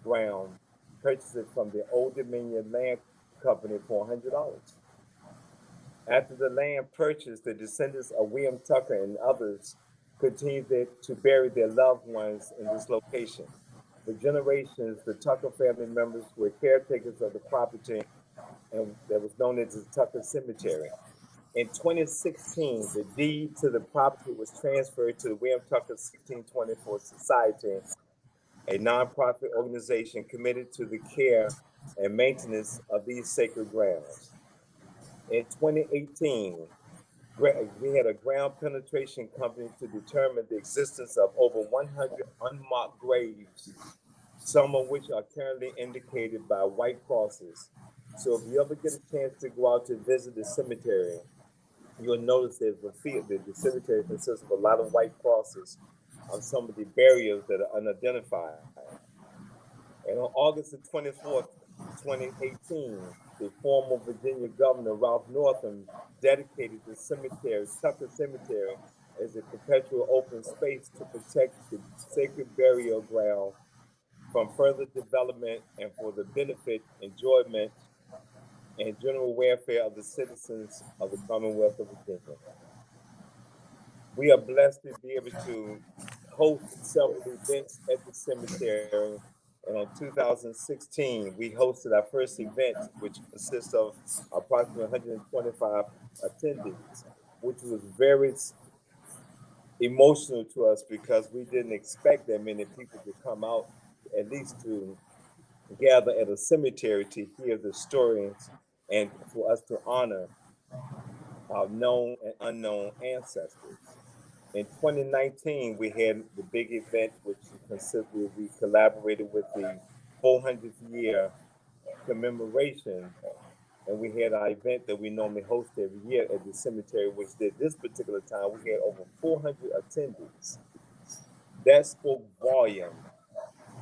ground, purchased it from the Old Dominion Land Company for $100. After the land purchase, the descendants of William Tucker and others continued to bury their loved ones in this location. For generations, the Tucker family members were caretakers of the property and that was known as the Tucker Cemetery. In 2016, the deed to the property was transferred to the William Tucker 1624 Society, a nonprofit organization committed to the care and maintenance of these sacred grounds. In 2018, we had a ground penetration company to determine the existence of over 100 unmarked graves, some of which are currently indicated by white crosses. So if you ever get a chance to go out to visit the cemetery, you'll notice there's a field that the cemetery consists of a lot of white crosses on some of the burials that are unidentified. And on August the 24th, 2018, the former Virginia Governor Ralph Northam dedicated the cemetery, Tucker Cemetery, as a perpetual open space to protect the sacred burial ground from further development and for the benefit, enjoyment, and general welfare of the citizens of the Commonwealth of Virginia. We are blessed to be able to host several events at the cemetery. And in 2016, we hosted our first event, which consists of approximately 125 attendees, which was very emotional to us because we didn't expect that many people to come out, at least to gather at a cemetery to hear the stories and for us to honor our known and unknown ancestors. In 2019, we had the big event, which consisted, we collaborated with the 400th year commemoration, and we had our event that we normally host every year at the cemetery, which did this particular time, we had over 400 attendees. That spoke volume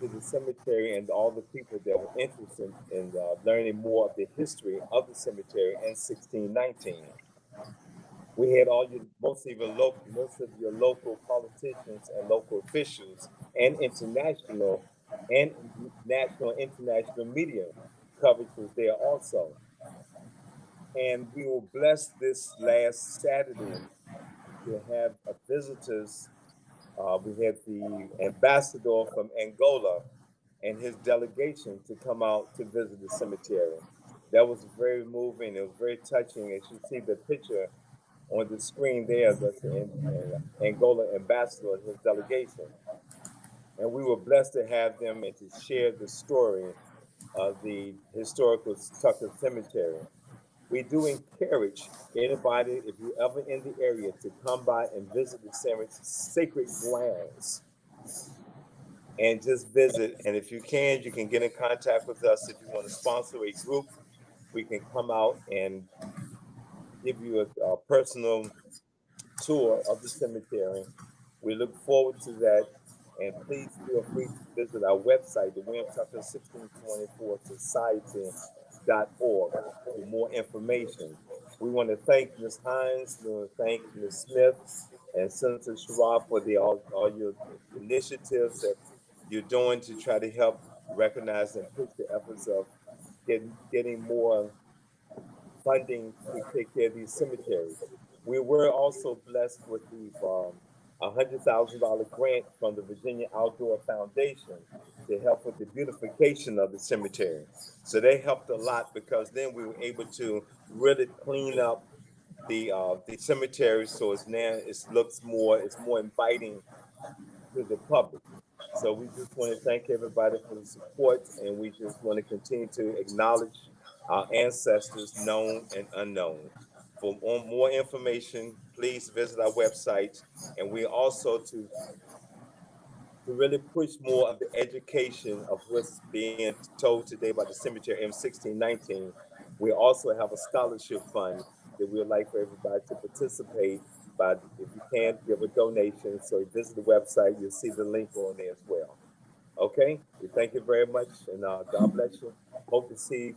to the cemetery and all the people that were interested in learning more of the history of the cemetery in 1619. We had most of your local politicians and local officials and international and national and international media coverage was there also. And we were blessed this last Saturday to have visitors. We had the ambassador from Angola and his delegation to come out to visit the cemetery. That was very moving. It was very touching. As you see the picture on the screen there, that's the Angola ambassador and his delegation. And we were blessed to have them and to share the story of the historical Tucker Cemetery. We do encourage anybody, if you're ever in the area, to come by and visit the sacred grounds and just visit. And if you can get in contact with us. If you want to sponsor a group, we can come out and give you a personal tour of the cemetery. We look forward to that. And please feel free to visit our website, the William Tucker 1624 Society.org, for more information. We want to thank Ms. Hines, we want to thank Ms. Smith and Senator Schwab for all your initiatives that you're doing to try to help recognize and push the efforts of getting more funding to take care of these cemeteries. We were also blessed with the $100,000 grant from the Virginia Outdoor Foundation to help with the beautification of the cemetery. So they helped a lot because then we were able to really clean up the cemetery so it's more inviting to the public. So we just want to thank everybody for the support, and we just want to continue to acknowledge our ancestors, known and unknown. For more information, please visit our website. And we also to really push more of the education of what's being told today about the cemetery in 1619. We also have a scholarship fund that we would like for everybody to participate. But if you can't, give a donation. So visit the website, you'll see the link on there as well. Okay, we thank you very much, and God bless you. Hope to see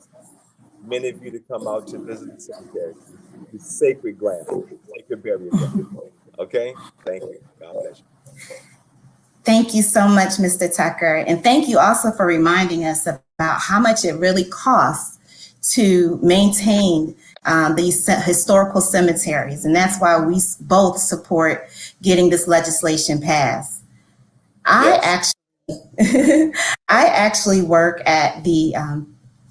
many of you to come out to visit the cemetery, the sacred ground, sacred burial ground. Okay, thank you. God bless you. Thank you so much, Mr. Tucker. And thank you also for reminding us about how much it really costs to maintain these historical cemeteries. And that's why we both support getting this legislation passed. Yes. I actually work at the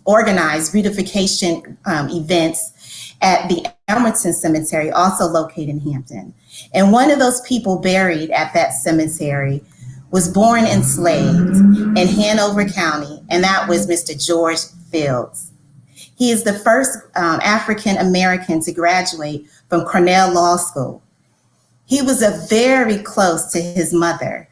organized beautification events at the Elmerton Cemetery, also located in Hampton. And one of those people buried at that cemetery was born enslaved in Hanover County, and that was Mr. George Fields. He is the first African American to graduate from Cornell Law School. He was very close to his mother,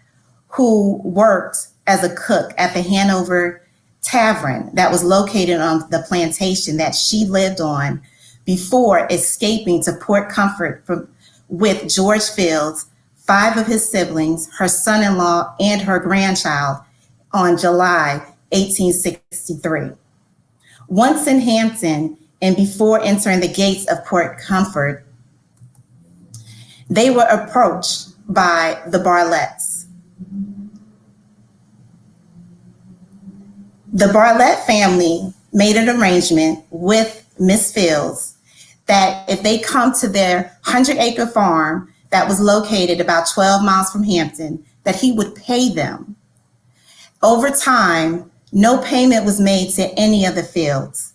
who worked as a cook at the Hanover Tavern that was located on the plantation that she lived on before escaping to Port Comfort with George Fields, 5 of his siblings, her son-in-law, and her grandchild on July 1863. Once in Hampton, and before entering the gates of Port Comfort, they were approached by the Bartletts. The Bartlett family made an arrangement with Miss Fields that if they come to their 100-acre farm that was located about 12 miles from Hampton, that he would pay them. Over time, no payment was made to any of the Fields.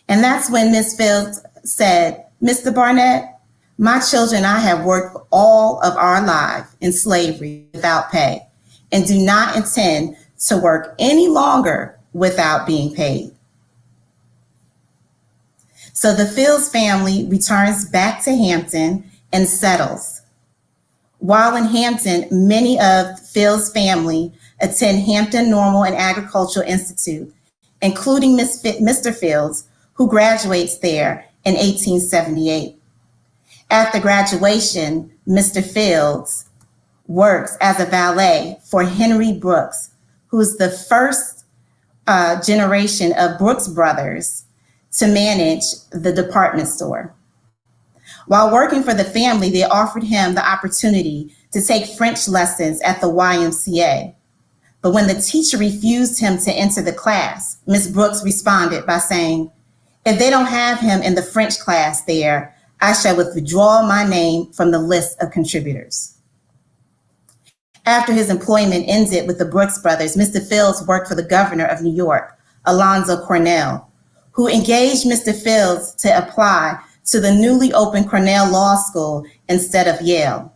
And that's when Miss Fields said, "Mr. Barnett, my children and I have worked all of our lives in slavery without pay and do not intend to work any longer without being paid." So the Fields family returns back to Hampton and settles. While in Hampton, many of Fields' family attend Hampton Normal and Agricultural Institute, including Mr. Fields, who graduates there in 1878. After graduation, Mr. Fields works as a valet for Henry Brooks, who is the first generation of Brooks brothers to manage the department store. While working for the family, they offered him the opportunity to take French lessons at the YMCA. But when the teacher refused him to enter the class, Ms. Brooks responded by saying, "If they don't have him in the French class there, I shall withdraw my name from the list of contributors." After his employment ended with the Brooks brothers, Mr. Fields worked for the governor of New York, Alonzo Cornell, who engaged Mr. Fields to apply to the newly opened Cornell Law School instead of Yale.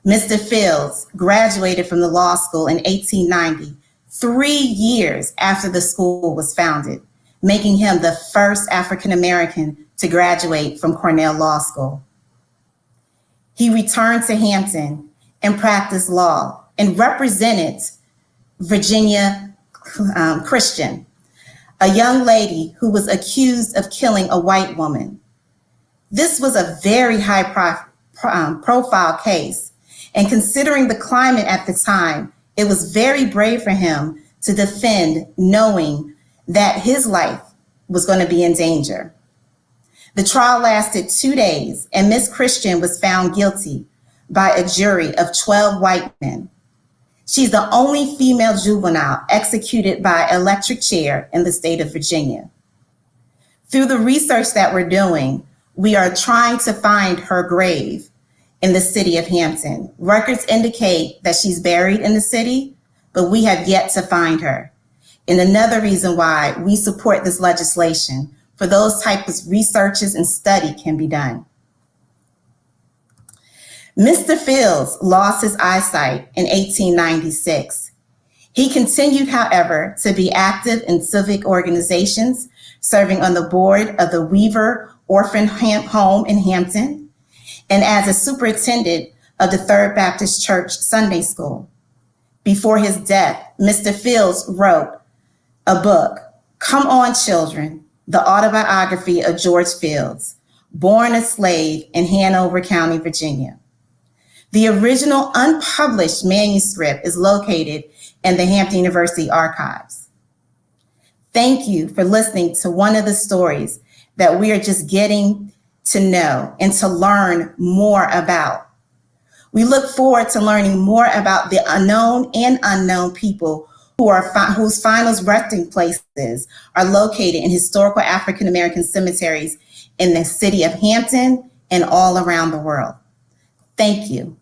Mr. Fields graduated from the law school in 1890, 3 years after the school was founded, making him the first African American to graduate from Cornell Law School. He returned to Hampton and practiced law and represented Virginia Christian, a young lady who was accused of killing a white woman. This was a very high profile case, and considering the climate at the time, it was very brave for him to defend, knowing that his life was going to be in danger. The trial lasted 2 days, and Miss Christian was found guilty by a jury of 12 white men. She's the only female juvenile executed by electric chair in the state of Virginia. Through the research that we're doing, we are trying to find her grave in the city of Hampton. Records indicate that she's buried in the city, but we have yet to find her. And another reason why we support this legislation, for those types of researches and study can be done. Mr. Fields lost his eyesight in 1896. He continued, however, to be active in civic organizations, serving on the board of the Weaver Orphan Home in Hampton, and as a superintendent of the Third Baptist Church Sunday School. Before his death, Mr. Fields wrote a book, Come On Children, the autobiography of George Fields, born a slave in Hanover County, Virginia. The original unpublished manuscript is located in the Hampton University archives. Thank you for listening to one of the stories that we are just getting to know and to learn more about. We look forward to learning more about the unknown and unknown people whose final resting places are located in historical African American cemeteries in the city of Hampton and all around the world. Thank you.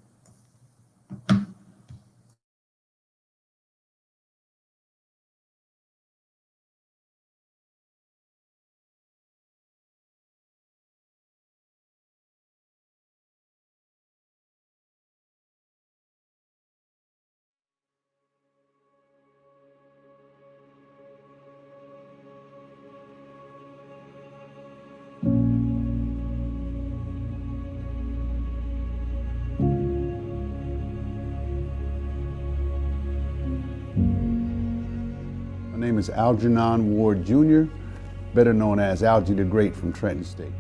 My name is Algernon Ward Jr., better known as Algie the Great from Trenton State.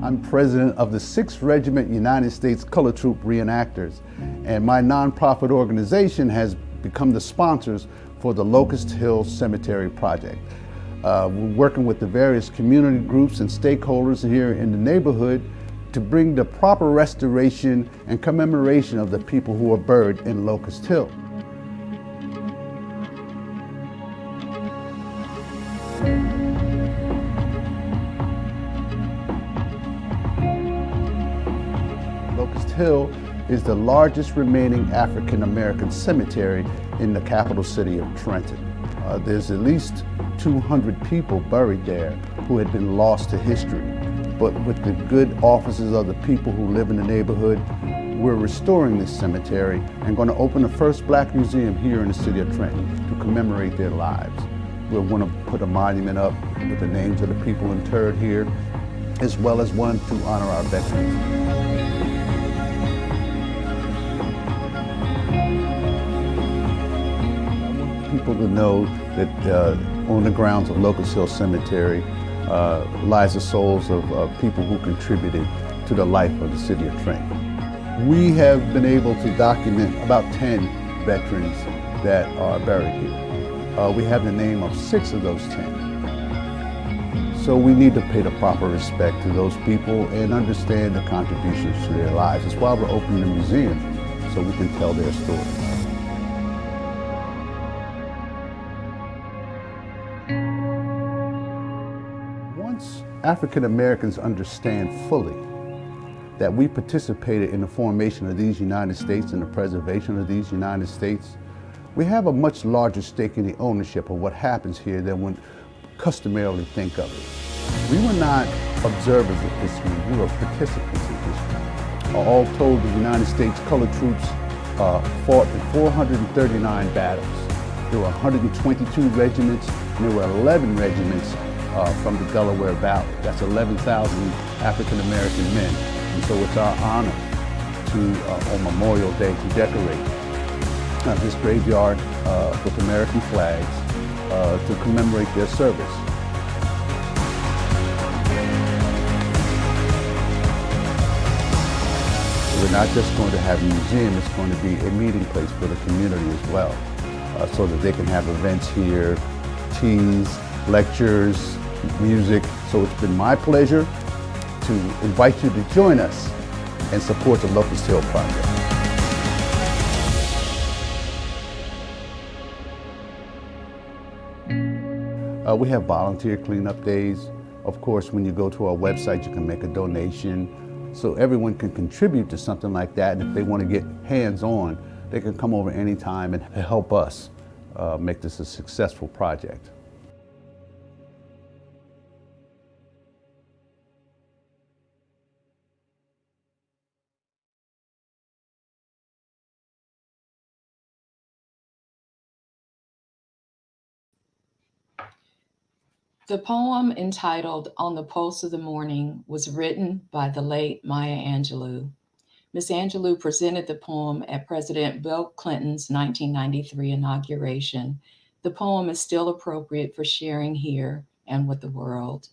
I'm president of the 6th Regiment United States Color Troop Reenactors, and my nonprofit organization has become the sponsors for the Locust Hill Cemetery Project. We're working with the various community groups and stakeholders here in the neighborhood to bring the proper restoration and commemoration of the people who are buried in Locust Hill. Locust Hill is the largest remaining African American cemetery in the capital city of Trenton. There's at least 200 people buried there who had been lost to history. But with the good offices of the people who live in the neighborhood, we're restoring this cemetery and going to open the first Black museum here in the city of Trenton to commemorate their lives. We'll want to put a monument up with the names of the people interred here, as well as one to honor our veterans. People to know that on the grounds of Locust Hill Cemetery lies the souls of people who contributed to the life of the city of Trenton. We have been able to document about 10 veterans that are buried here. We have the name of 6 of those 10. So we need to pay the proper respect to those people and understand the contributions to their lives. That's why we're opening the museum, so we can tell their story. Once African Americans understand fully that we participated in the formation of these United States and the preservation of these United States, we have a much larger stake in the ownership of what happens here than one customarily think of it. We were not observers of history, we were participants in history. All told, the United States Colored Troops fought in 439 battles. There were 122 regiments, and there were 11 regiments from the Delaware Valley. That's 11,000 African American men. And so it's our honor to, on Memorial Day, to decorate this graveyard with American flags to commemorate their service. We're not just going to have a museum, it's going to be a meeting place for the community as well, so that they can have events here, teas, lectures, music. So it's been my pleasure to invite you to join us and support the Locust Hill Project. We have volunteer cleanup days. Of course, when you go to our website, you can make a donation. So everyone can contribute to something like that. And if they want to get hands-on, they can come over anytime and help us make this a successful project. The poem entitled On the Pulse of the Morning was written by the late Maya Angelou. Ms. Angelou presented the poem at President Bill Clinton's 1993 inauguration. The poem is still appropriate for sharing here and with the world.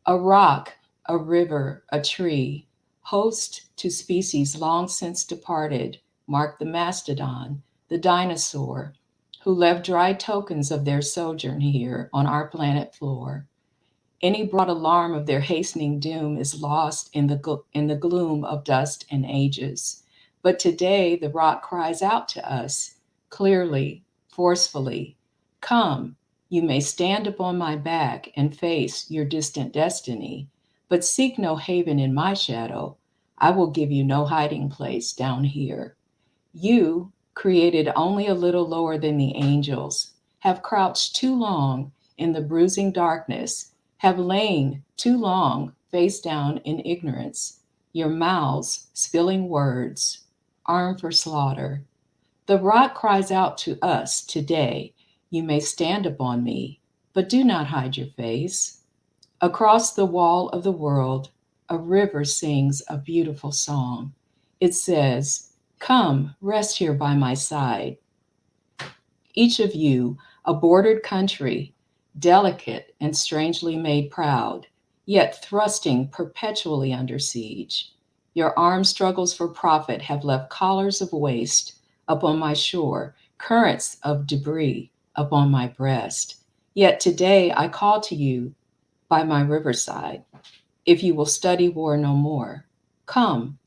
A rock, a river, a tree, host to species long since departed, mark the mastodon, the dinosaur, who left dry tokens of their sojourn here on our planet floor. Any broad alarm of their hastening doom is lost in the gloom of dust and ages. But today the rock cries out to us, clearly, forcefully, "Come, you may stand upon my back and face your distant destiny, but seek no haven in my shadow. I will give you no hiding place down here." You, created only a little lower than the angels, have crouched too long in the bruising darkness, have lain too long face down in ignorance, your mouths spilling words, armed for slaughter. The rock cries out to us today, "You may stand upon me, but do not hide your face." Across the wall of the world, a river sings a beautiful song. It says, "Come, rest here by my side." Each of you, a bordered country, delicate and strangely made proud, yet thrusting perpetually under siege. Your armed struggles for profit have left collars of waste upon my shore, currents of debris upon my breast. Yet today I call to you by my riverside, if you will study war no more. Come,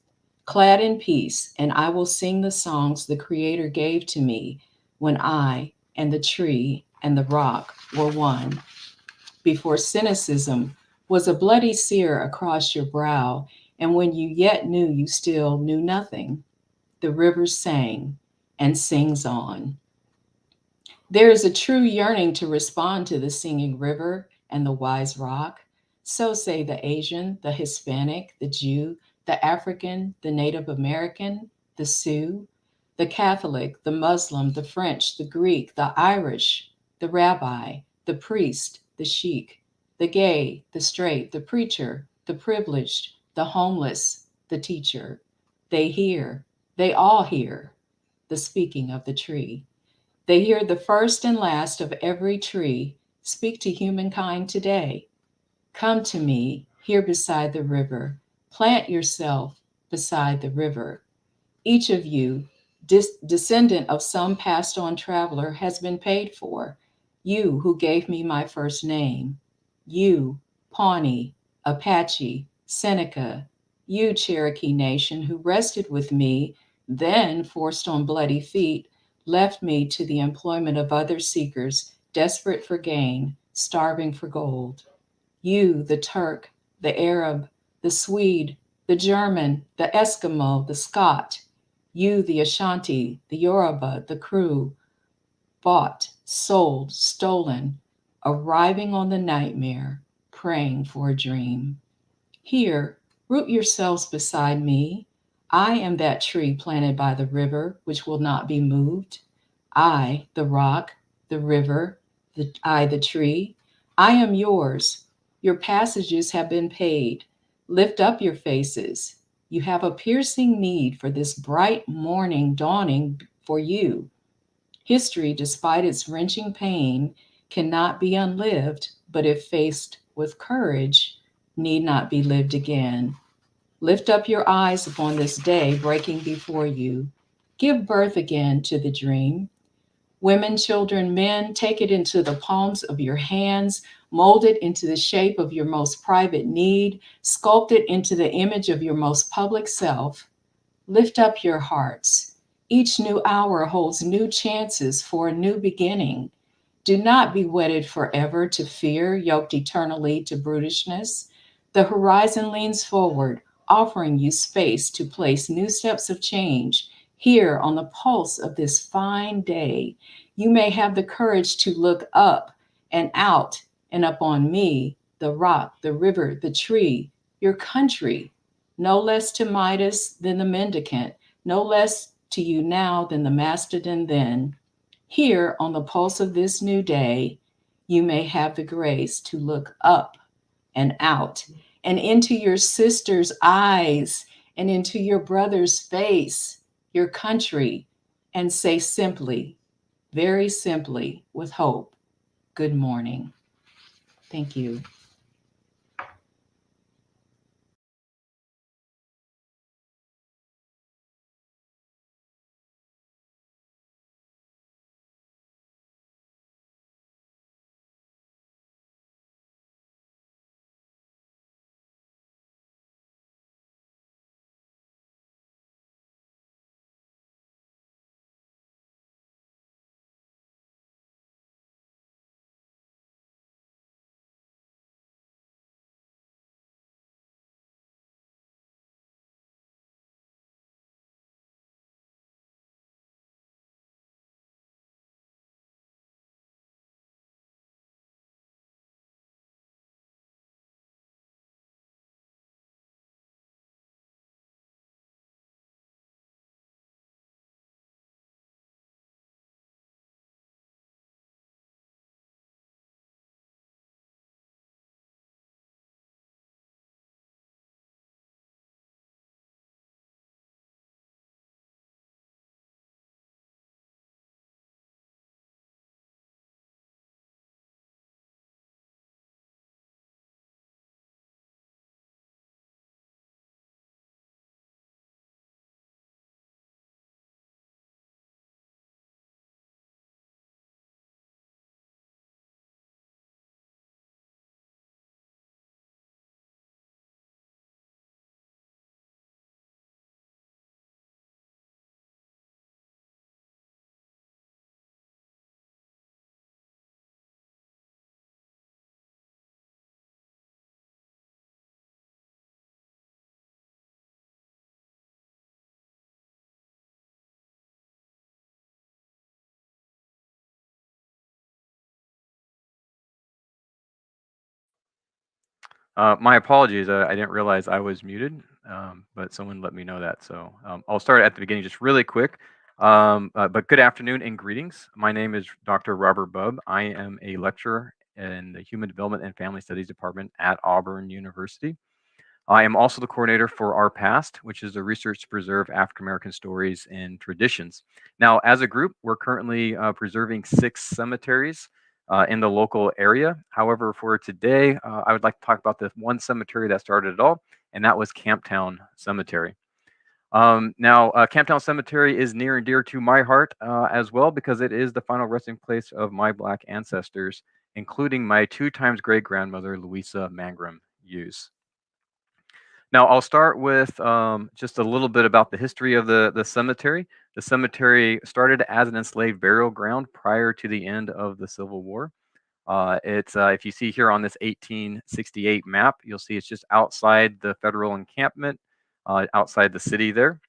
clad in peace, and I will sing the songs the Creator gave to me when I and the tree and the rock were one. Before cynicism was a bloody sear across your brow, and when you yet knew you still knew nothing, the river sang and sings on. There is a true yearning to respond to the singing river and the wise rock. So say the Asian, the Hispanic, the Jew, the African, the Native American, the Sioux, the Catholic, the Muslim, the French, the Greek, the Irish, the rabbi, the priest, the sheik, the gay, the straight, the preacher, the privileged, the homeless, the teacher. They all hear the speaking of the tree. They hear the first and last of every tree speak to humankind today. Come to me here beside the river. Plant yourself beside the river. Each of you, descendant of some passed on traveler, has been paid for. You who gave me my first name. You, Pawnee, Apache, Seneca. You, Cherokee Nation, who rested with me, then, forced on bloody feet, left me to the employment of other seekers, desperate for gain, starving for gold. You, the Turk, the Arab, the Swede, the German, the Eskimo, the Scot. You, the Ashanti, the Yoruba, the Kru, bought, sold, stolen, arriving on the nightmare, praying for a dream. Here, root yourselves beside me. I am that tree planted by the river, which will not be moved. I, the rock, the river, the tree. I am yours. Your passages have been paid. Lift up your faces. You have a piercing need for this bright morning dawning for you. History, despite its wrenching pain, cannot be unlived, but if faced with courage, need not be lived again. Lift up your eyes upon this day breaking before you. Give birth again to the dream. Women, children, men, take it into the palms of your hands, mold it into the shape of your most private need, sculpt it into the image of your most public self. Lift up your hearts. Each new hour holds new chances for a new beginning. Do not be wedded forever to fear, yoked eternally to brutishness. The horizon leans forward, offering you space to place new steps of change. Here on the pulse of this fine day, you may have the courage to look up and out and up on me, the rock, the river, the tree, your country, no less to Midas than the mendicant, no less to you now than the mastodon then. Here on the pulse of this new day, you may have the grace to look up and out and into your sister's eyes and into your brother's face, your country, and say simply, very simply, with hope, good morning. Thank you. My apologies. I didn't realize I was muted, but someone let me know that. So I'll start at the beginning just really quick. But good afternoon and greetings. My name is Dr. Robert Bubb. I am a lecturer in the Human Development and Family Studies Department at Auburn University. I am also the coordinator for Our Past, which is a research to preserve African American stories and traditions. Now, as a group, we're currently preserving 6 cemeteries in the local area. However, for today, I would like to talk about the one cemetery that started it all, and that was Camptown Cemetery. Now, Camptown Cemetery is near and dear to my heart as well because it is the final resting place of my Black ancestors, including my 2 times great grandmother, Louisa Mangrum Hughes. Now, I'll start with just a little bit about the history of the cemetery. The cemetery started as an enslaved burial ground prior to the end of the Civil War. It's if you see here on this 1868 map, you'll see it's just outside the federal encampment, outside the city there.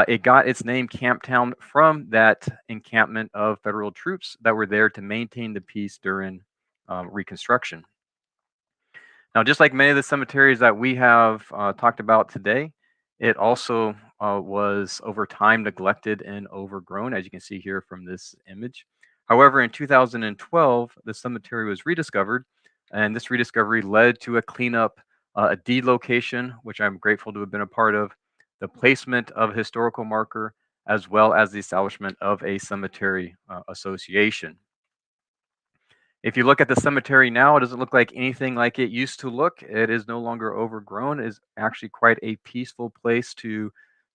It got its name Camptown from that encampment of federal troops that were there to maintain the peace during Reconstruction. Now, just like many of the cemeteries that we have talked about today, it also was over time neglected and overgrown, as you can see here from this image. However, in 2012, the cemetery was rediscovered, and this rediscovery led to a cleanup, a deed location, which I'm grateful to have been a part of, the placement of a historical marker, as well as the establishment of a cemetery association. If you look at the cemetery now, it doesn't look like anything like it used to look. It is no longer overgrown. It is actually quite a peaceful place to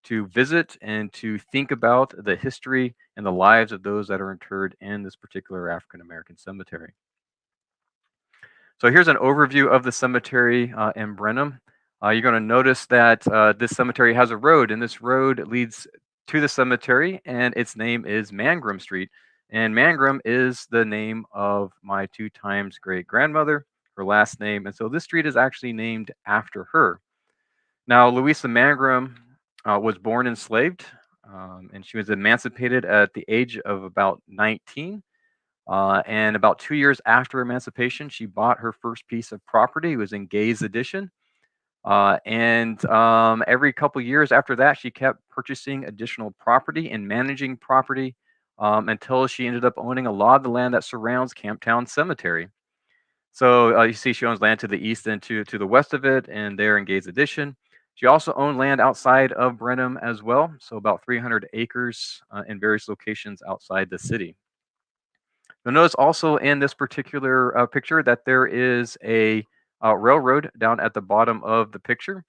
visit and to think about the history and the lives of those that are interred in this particular African American cemetery. So here's an overview of the cemetery in Brenham. You're going to notice that this cemetery has a road, and this road leads to the cemetery, and its name is Mangrum Street. And Mangrum is the name of my 2 times great grandmother, her last name. And so this street is actually named after her. Now, Louisa Mangrum was born enslaved, and she was emancipated at the age of about 19. And about 2 years after emancipation, she bought her first piece of property. It was in Gay's Addition. Every couple years after that, she kept purchasing additional property and managing property until she ended up owning a lot of the land that surrounds Camptown Cemetery. So you see she owns land to the east and to the west of it, and there in Gay's Addition. She also owned land outside of Brenham as well, so about 300 acres in various locations outside the city. You'll notice also in this particular picture that there is a railroad down at the bottom of the picture.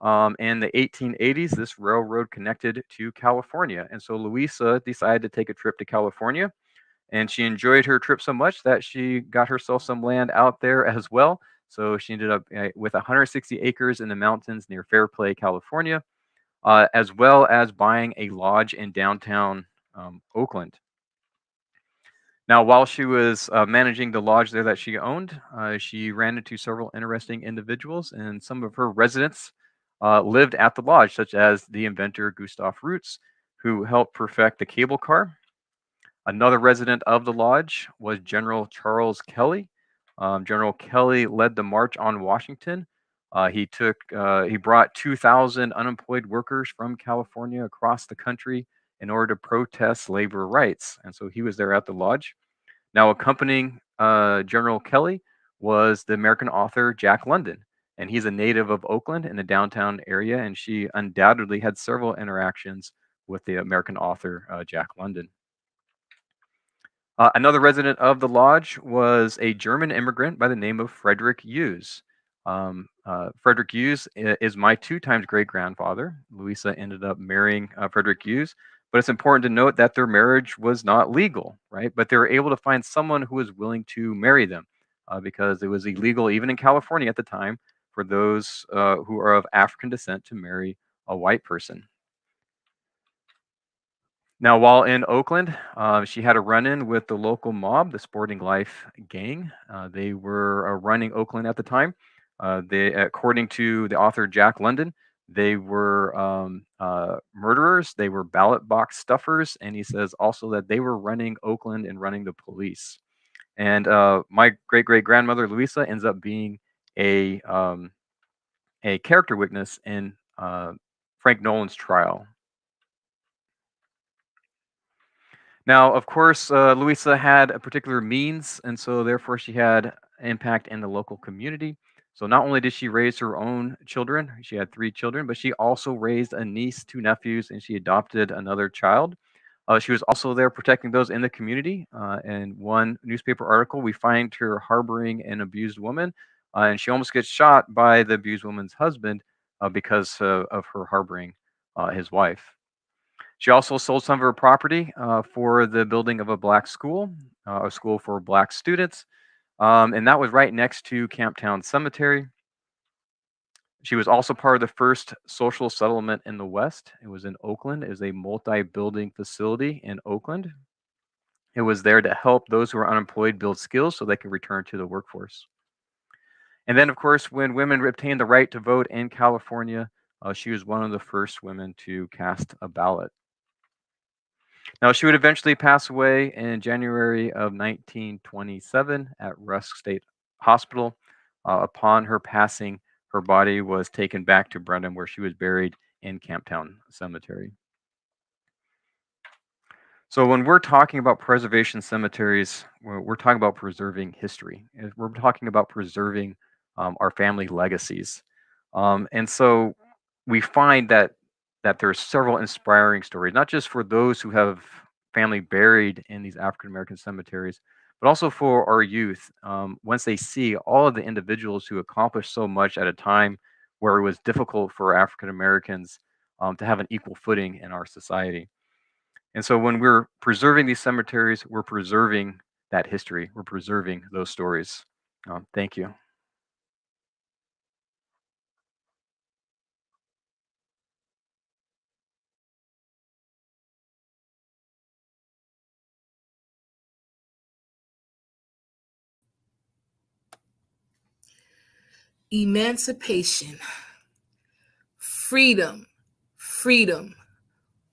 In the 1880s, this railroad connected to California. And so Louisa decided to take a trip to California. And she enjoyed her trip so much that she got herself some land out there as well. So she ended up with 160 acres in the mountains near Fairplay, California, as well as buying a lodge in downtown Oakland. Now, while she was managing the lodge there that she owned, she ran into several interesting individuals, and some of her residents lived at the lodge, such as the inventor Gustav Roots, who helped perfect the cable car. Another resident of the lodge was General Charles Kelly. General Kelly led the March on Washington. He brought 2,000 unemployed workers from California across the country in order to protest labor rights, and so he was there at the lodge. Now, accompanying General Kelly was the American author Jack London, and he's a native of Oakland in the downtown area, and she undoubtedly had several interactions with the American author Jack London. Another resident of the lodge was a German immigrant by the name of Frederick Hughes. Frederick Hughes is my 2 times great grandfather. Louisa ended up marrying Frederick Hughes. But it's important to note that their marriage was not legal, right? But they were able to find someone who was willing to marry them because it was illegal, even in California at the time, for those who are of African descent to marry a white person. Now, while in Oakland, she had a run-in with the local mob, the Sporting Life gang. They were running Oakland at the time. According to the author Jack London, they were murderers, they were ballot box stuffers, and he says also that they were running Oakland and running the police. And my great-great-grandmother, Louisa, ends up being a character witness in Frank Nolan's trial. Now, of course, Louisa had a particular means, and so therefore she had impact in the local community. So not only did she raise her own children, she had 3 children, but she also raised a niece, 2 nephews, and she adopted another child. She was also there protecting those in the community. In one newspaper article, we find her harboring an abused woman, and she almost gets shot by the abused woman's husband because of her harboring his wife. She also sold some of her property for the building of a black school, a school for black students, and that was right next to Camptown Cemetery. She was also part of the first social settlement in the West. It was in Oakland. It was a multi-building facility in Oakland. It was there to help those who were unemployed build skills so they could return to the workforce. And then, of course, when women obtained the right to vote in California, she was one of the first women to cast a ballot. Now, she would eventually pass away in January of 1927 at Rusk State Hospital. Upon her passing, her body was taken back to Brenham, where she was buried in Camptown Cemetery. So when we're talking about preservation cemeteries, we're talking about preserving history. We're talking about preserving our family legacies. And so we find that there are several inspiring stories, not just for those who have family buried in these African American cemeteries, but also for our youth. Once they see all of the individuals who accomplished so much at a time where it was difficult for African Americans to have an equal footing in our society. And so when we're preserving these cemeteries, we're preserving that history. We're preserving those stories. Thank you. Emancipation, freedom, freedom,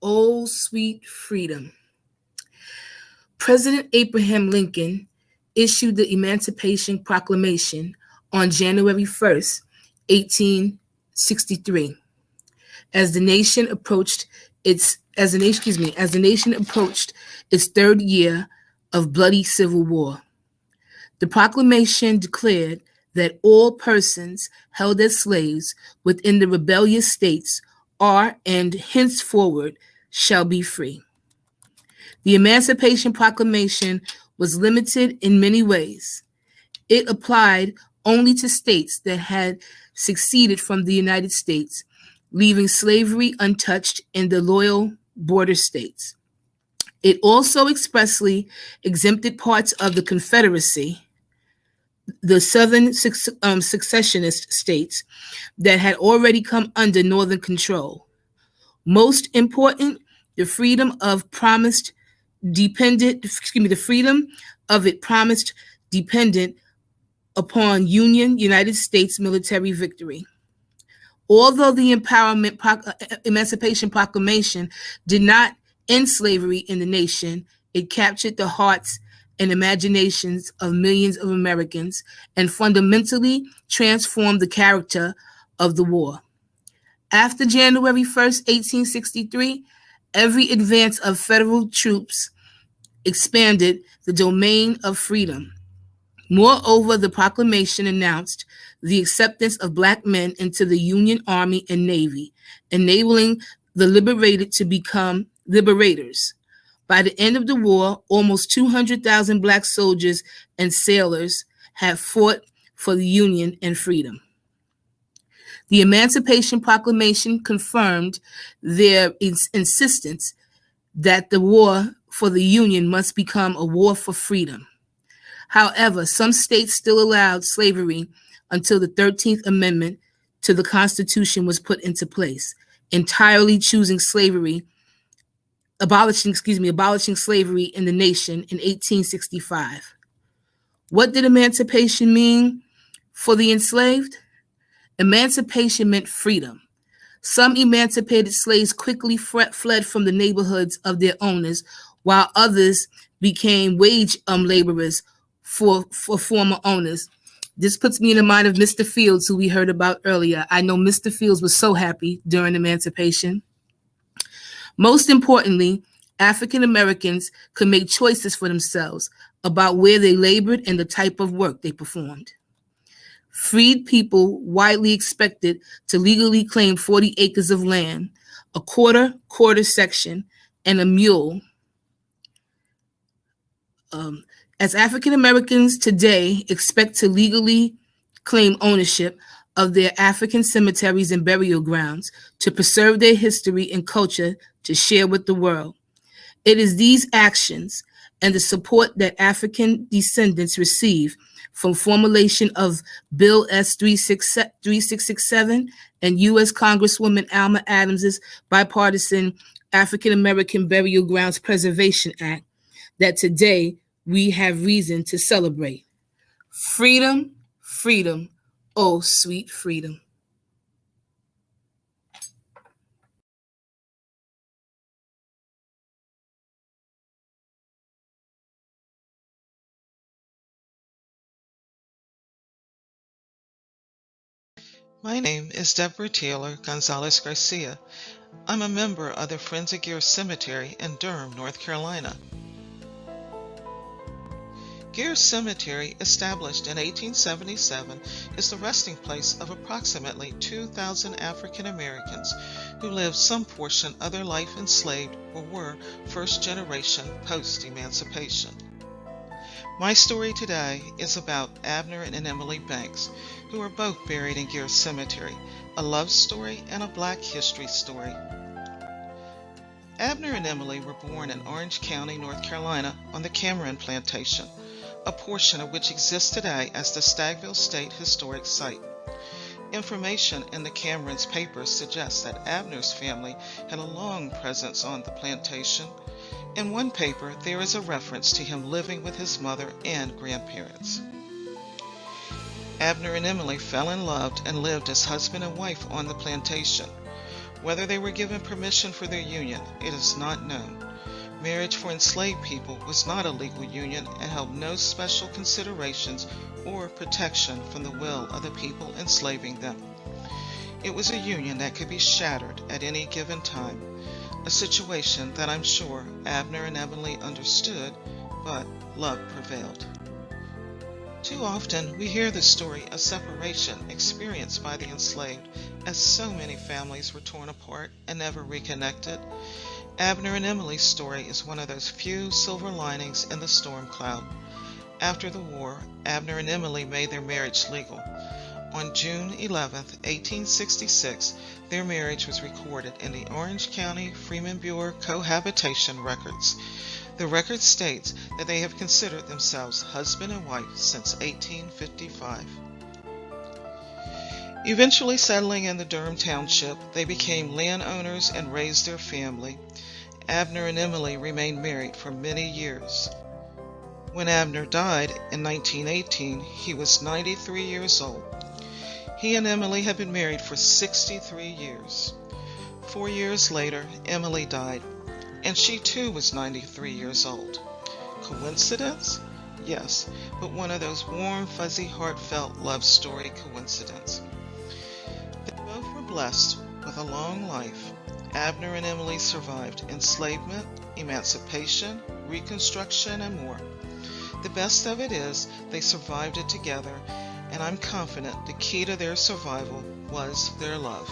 oh sweet freedom. President Abraham Lincoln issued the Emancipation Proclamation on January 1st, 1863. As the nation approached its third year of bloody civil war. The proclamation declared that all persons held as slaves within the rebellious states are and henceforward shall be free. The Emancipation Proclamation was limited in many ways. It applied only to states that had seceded from the United States, leaving slavery untouched in the loyal border states. It also expressly exempted parts of the Confederacy, the Southern secessionist states that had already come under Northern control. Most important, the freedom of it promised dependent upon United States military victory. Although the Emancipation Proclamation did not end slavery in the nation, it captured the hearts and imaginations of millions of Americans and fundamentally transformed the character of the war. After January 1st, 1863, every advance of federal troops expanded the domain of freedom. Moreover, the proclamation announced the acceptance of Black men into the Union Army and Navy, enabling the liberated to become liberators. By the end of the war, almost 200,000 Black soldiers and sailors had fought for the Union and freedom. The Emancipation Proclamation confirmed their insistence that the war for the Union must become a war for freedom. However, some states still allowed slavery until the 13th Amendment to the Constitution was put into place, entirely abolishing slavery in the nation in 1865. What did emancipation mean for the enslaved? Emancipation meant freedom. Some emancipated slaves quickly fled from the neighborhoods of their owners, while others became wage laborers for former owners. This puts me in the mind of Mr. Fields, who we heard about earlier. I know Mr. Fields was so happy during emancipation. Most importantly, African Americans could make choices for themselves about where they labored and the type of work they performed. Freed people widely expected to legally claim 40 acres of land, a quarter section, and a mule. As African Americans today expect to legally claim ownership of their African cemeteries and burial grounds to preserve their history and culture to share with the world. It is these actions and the support that African descendants receive from formulation of Bill S. 3667 and U.S. Congresswoman Alma Adams's bipartisan African American Burial Grounds Preservation Act that today we have reason to celebrate. Freedom, freedom, oh sweet freedom. My name is Deborah Taylor Gonzalez Garcia. I'm a member of the Friends of Gear Cemetery in Durham, North Carolina. Gear Cemetery, established in 1877, is the resting place of approximately 2,000 African Americans who lived some portion of their life enslaved or were first generation post-emancipation. My story today is about Abner and Emily Banks, who are both buried in Gear Cemetery, a love story and a Black history story. Abner and Emily were born in Orange County, North Carolina, on the Cameron Plantation, a portion of which exists today as the Stagville State Historic Site. Information in the Cameron's papers suggests that Abner's family had a long presence on the plantation. In one paper, there is a reference to him living with his mother and grandparents. Abner and Emily fell in love and lived as husband and wife on the plantation. Whether they were given permission for their union, it is not known. Marriage for enslaved people was not a legal union and held no special considerations or protection from the will of the people enslaving them. It was a union that could be shattered at any given time, a situation that I'm sure Abner and Emily understood, but love prevailed. Too often we hear the story of separation experienced by the enslaved, as so many families were torn apart and never reconnected. Abner and Emily's story is one of those few silver linings in the storm cloud. After the war, Abner and Emily made their marriage legal. On June 11, 1866, their marriage was recorded in the Orange County Freeman Bureau Cohabitation Records. The record states that they have considered themselves husband and wife since 1855. Eventually settling in the Durham Township, they became landowners and raised their family. Abner and Emily remained married for many years. When Abner died in 1918, he was 93 years old. He and Emily had been married for 63 years. 4 years later, Emily died, and she too was 93 years old. Coincidence? Yes, but one of those warm, fuzzy, heartfelt love story coincidences. They both were blessed with a long life. Abner and Emily survived enslavement, emancipation, Reconstruction, and more. The best of it is they survived it together, and I'm confident the key to their survival was their love.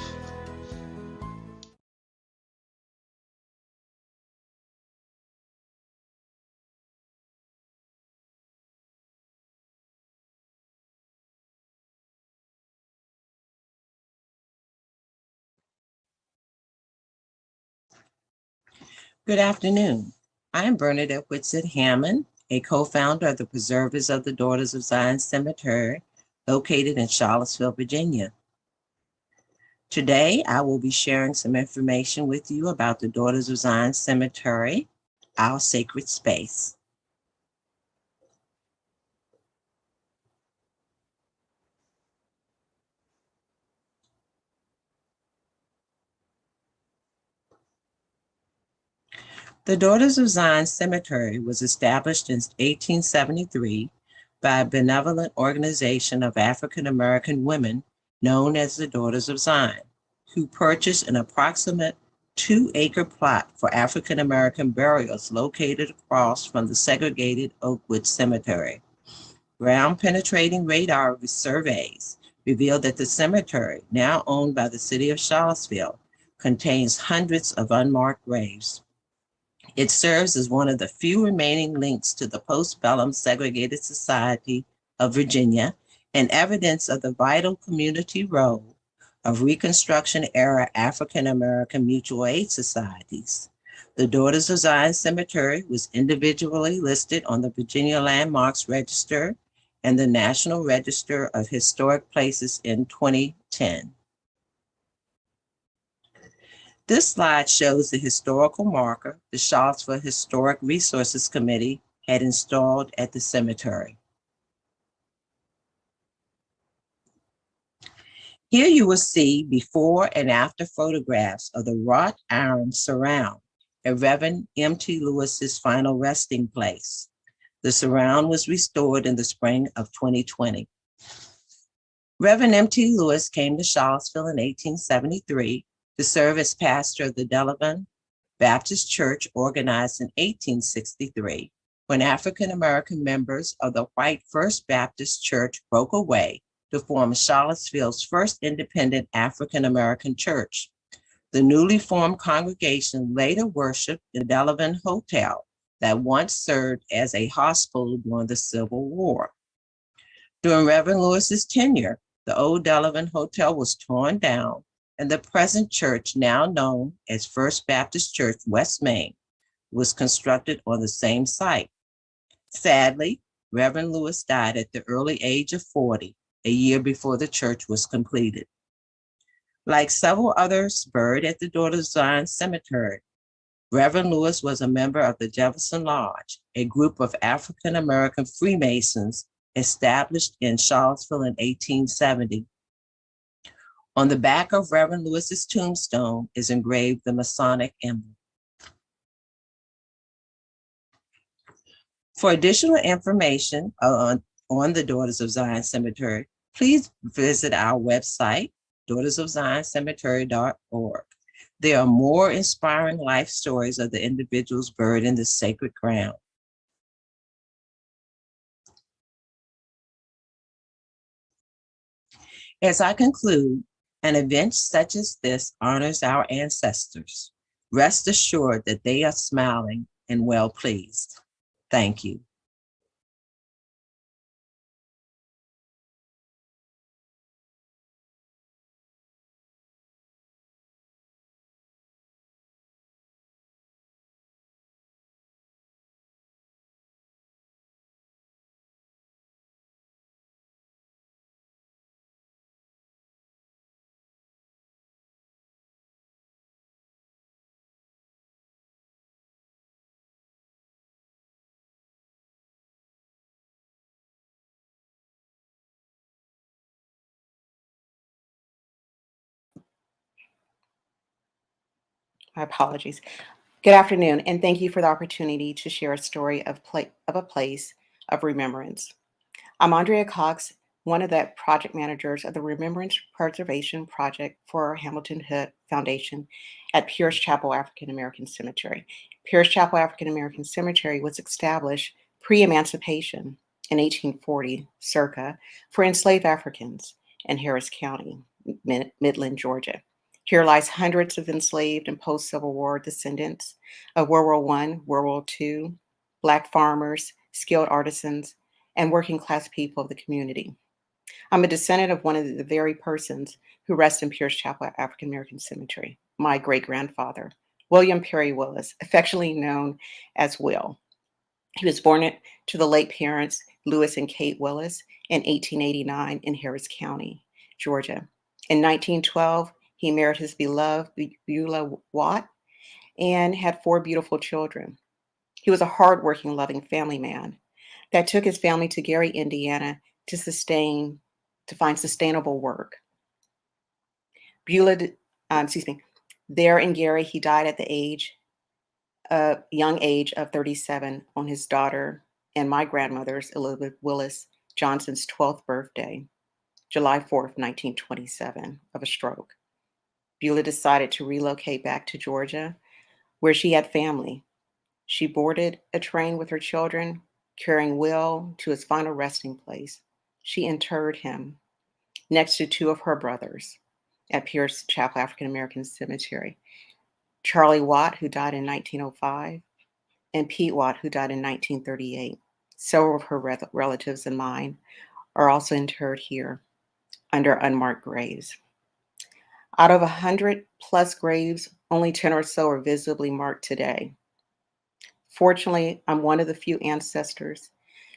Good afternoon. I am Bernadette Whitsett Hammond, a co-founder of the Preservers of the Daughters of Zion Cemetery, located in Charlottesville, Virginia. Today, I will be sharing some information with you about the Daughters of Zion Cemetery, our sacred space. The Daughters of Zion Cemetery was established in 1873 by a benevolent organization of African American women known as the Daughters of Zion, who purchased an approximate 2-acre plot for African American burials located across from the segregated Oakwood Cemetery. Ground penetrating radar surveys revealed that the cemetery, now owned by the city of Charlottesville, contains hundreds of unmarked graves. It serves as one of the few remaining links to the postbellum segregated society of Virginia and evidence of the vital community role of Reconstruction-era African-American mutual aid societies. The Daughters of Zion Cemetery was individually listed on the Virginia Landmarks Register and the National Register of Historic Places in 2010. This slide shows the historical marker the Charlottesville Historic Resources Committee had installed at the cemetery. Here you will see before and after photographs of the wrought iron surround at Reverend M.T. Lewis's final resting place. The surround was restored in the spring of 2020. Reverend M.T. Lewis came to Charlottesville in 1873 to serve as pastor of the Delavan Baptist Church, organized in 1863, when African-American members of the white First Baptist Church broke away to form Charlottesville's first independent African-American church. The newly formed congregation later worshiped the Delavan Hotel that once served as a hospital during the Civil War. During Reverend Lewis's tenure, the old Delavan Hotel was torn down, and the present church, now known as First Baptist Church, West Main, was constructed on the same site. Sadly, Reverend Lewis died at the early age of 40, a year before the church was completed. Like several others buried at the Daughters of Zion Cemetery, Reverend Lewis was a member of the Jefferson Lodge, a group of African-American Freemasons established in Charlottesville in 1870. On the back of Reverend Lewis's tombstone is engraved the Masonic emblem. For additional information on the Daughters of Zion Cemetery, please visit our website, daughtersofzioncemetery.org. There are more inspiring life stories of the individuals buried in this sacred ground. As I conclude, an event such as this honors our ancestors. Rest assured that they are smiling and well pleased. Thank you. My apologies. Good afternoon, and thank you for the opportunity to share a story of a place of remembrance. I'm Andrea Cox, one of the project managers of the Remembrance Preservation Project for Hamilton Hood Foundation at Pierce Chapel African American Cemetery. Pierce Chapel African American Cemetery was established pre-emancipation in 1840, circa, for enslaved Africans in Harris County, Midland, Georgia. Here lies hundreds of enslaved and post-Civil War descendants of World War I, World War II, Black farmers, skilled artisans, and working class people of the community. I'm a descendant of one of the very persons who rest in Pierce Chapel African American Cemetery, my great-grandfather, William Perry Willis, affectionately known as Will. He was born to the late parents, Lewis and Kate Willis, in 1889 in Harris County, Georgia. In 1912, he married his beloved Beulah Watt and had 4 beautiful children. He was a hardworking, loving family man that took his family to Gary, Indiana to find sustainable work. There in Gary, he died at the young age of 37 on his daughter and my grandmother's, Elizabeth Willis, Johnson's 12th birthday, July 4th, 1927, of a stroke. Beulah decided to relocate back to Georgia, where she had family. She boarded a train with her children, carrying Will to his final resting place. She interred him next to two of her brothers at Pierce Chapel African American Cemetery, Charlie Watt, who died in 1905, and Pete Watt, who died in 1938. Several of her relatives and mine are also interred here under unmarked graves. Out of 100 plus graves, only 10 or so are visibly marked today. Fortunately, I'm one of the few ancestors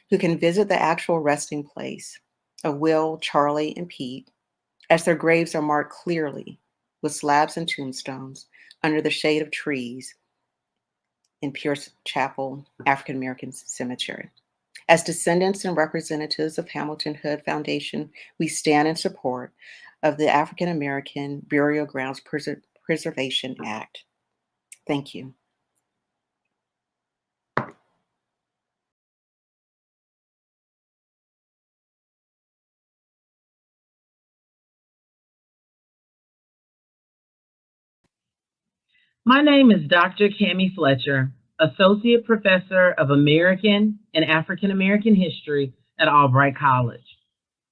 who can visit the actual resting place of Will, Charlie, and Pete, as their graves are marked clearly with slabs and tombstones under the shade of trees in Pierce Chapel African American Cemetery. As descendants and representatives of Hamilton Hood Foundation, we stand in support of the African American Burial Grounds Preservation Act. Thank you. My name is Dr. Cami Fletcher, Associate Professor of American and African American History at Albright College.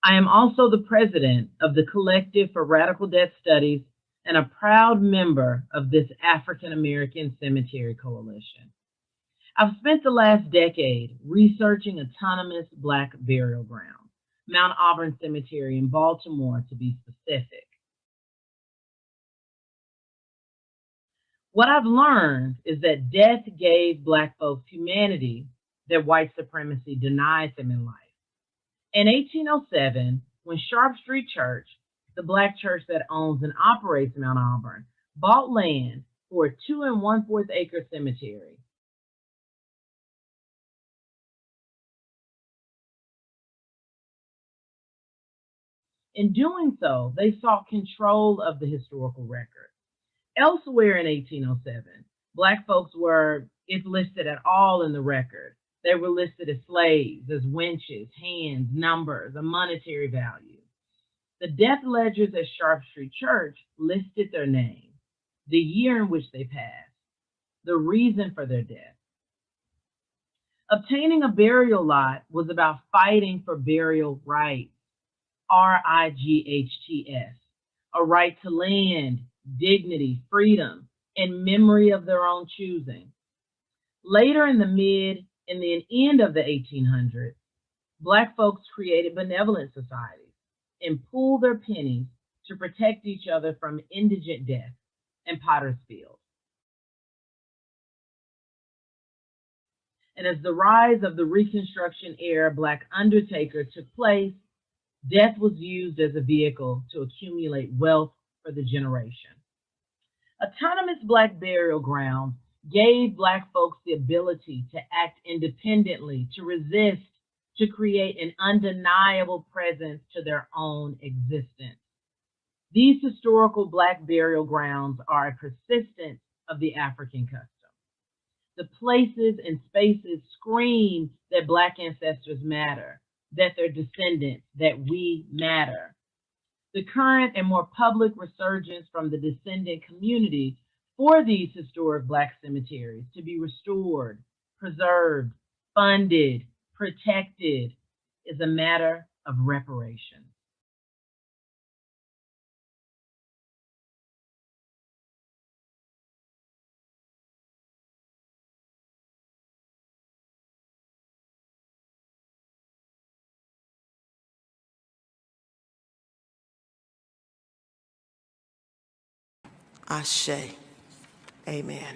I am also the president of the Collective for Radical Death Studies and a proud member of this African American Cemetery Coalition. I've spent the last decade researching autonomous Black burial grounds, Mount Auburn Cemetery in Baltimore to be specific. What I've learned is that death gave Black folks humanity that white supremacy denied them in life. In 1807, when Sharp Street Church, the Black church that owns and operates Mount Auburn, bought land for a 2 1/4 acre cemetery, in doing so, they sought control of the historical record. Elsewhere in 1807, Black folks were, if listed at all in the record, they were listed as slaves, as wenches, hands, numbers, a monetary value. The death ledgers at Sharp Street Church listed their name, the year in which they passed, the reason for their death. Obtaining a burial lot was about fighting for burial rights, RIGHTS, a right to land, dignity, freedom, and memory of their own choosing. Later in the mid and the end of the 1800s, Black folks created benevolent societies and pooled their pennies to protect each other from indigent death and potter's field. And as the rise of the Reconstruction era Black undertaker took place, death was used as a vehicle to accumulate wealth for the generation. Autonomous Black burial grounds gave Black folks the ability to act independently, to resist, to create an undeniable presence to their own existence. These historical Black burial grounds are a persistence of the African custom. The places and spaces scream that Black ancestors matter, that their descendants, that we matter. The current and more public resurgence from the descendant community for these historic Black cemeteries to be restored, preserved, funded, protected is a matter of reparation. Ashe. Amen.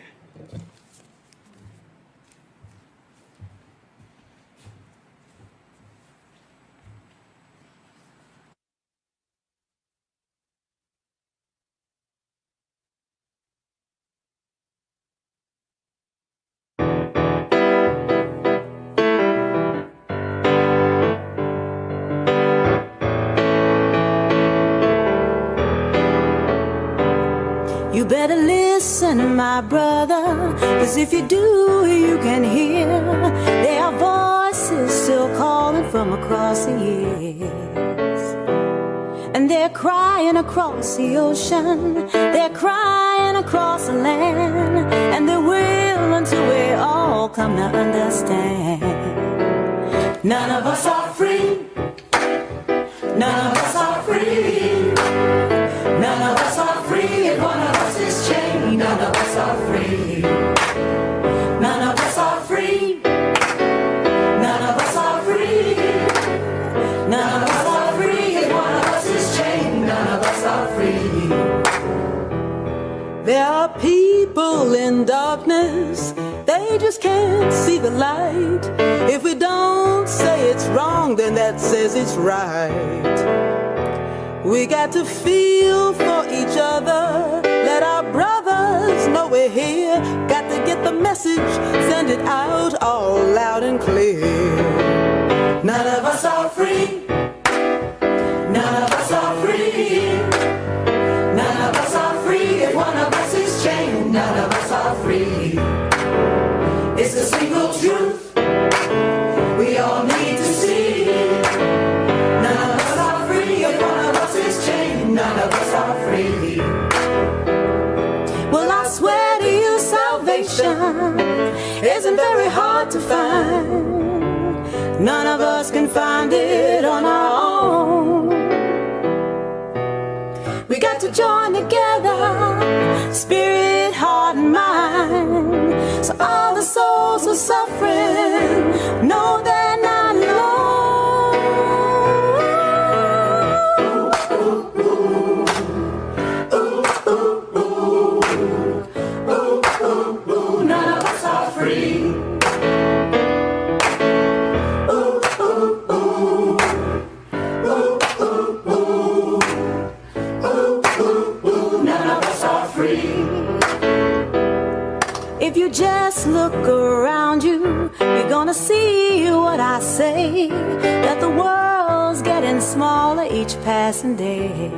You better listen, my brother, 'cause if you do, you can hear their voices voices still calling from across the years. And they're crying across the ocean, they're crying across the land, and they will until we all come to understand. None of us are free, none of us are free, none of us are free. If one of us is chained, none of us are free. None of us are free, none of us are free, none of us are free. If one of us is chained, none of us are free. There are people in darkness, they just can't see the light. If we don't say it's wrong, then that says it's right. We got to feel for each other, let our brothers know we're here. Got to get the message, send it out all loud and clear. None of us are free, none of us are free, none of us are free. If one of us is chained, none of us are free. It's the single truth we all need to see. None of us are free. If one of us is chained, none of us are free. Well, I swear to you, salvation isn't very hard to find. None of us can find it on our own. We got to join together, spirit, heart, and mind. So all the souls who are suffering know they're not alone. None of us are free. None of us are free. If you just look around you, you're gonna see what I say, that the world's getting smaller each passing day.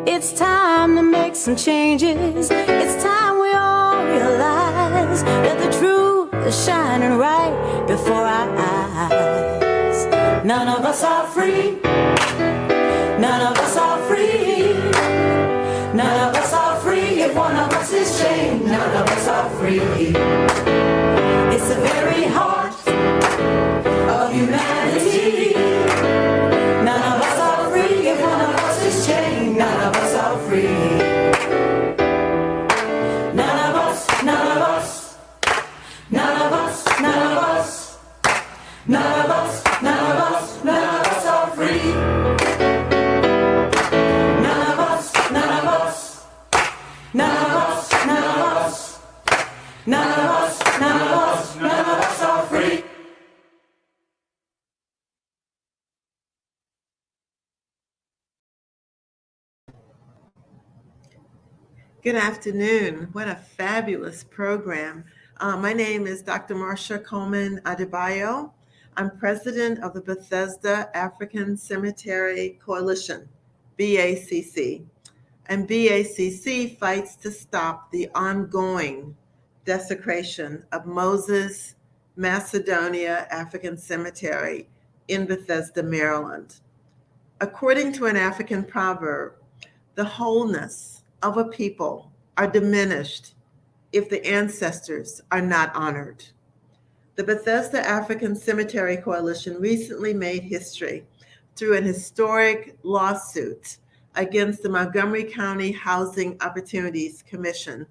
It's time to make some changes. It's time we all realize that the truth is shining right before our eyes. None of us are free. None of us are free. None of us are free. If one of us is chained, none of us are free. It's the very heart of humanity. None of us are free. If one of us is chained, none of us are free. None of us, none of us, none of us, none of us, none of us, none of us, none of us are free. None of us, none of us, none of us, none of us, none of us, none of us, none of us are free. Good afternoon. What a fabulous program. My name is Dr. Marsha Coleman Adebayo. I'm president of the Bethesda African Cemetery Coalition, BACC. And BACC fights to stop the ongoing desecration of Moses Macedonia African Cemetery in Bethesda, Maryland. According to an African proverb, the wholeness of a people are diminished if the ancestors are not honored. The Bethesda African Cemetery Coalition recently made history through an historic lawsuit against the Montgomery County Housing Opportunities Commission,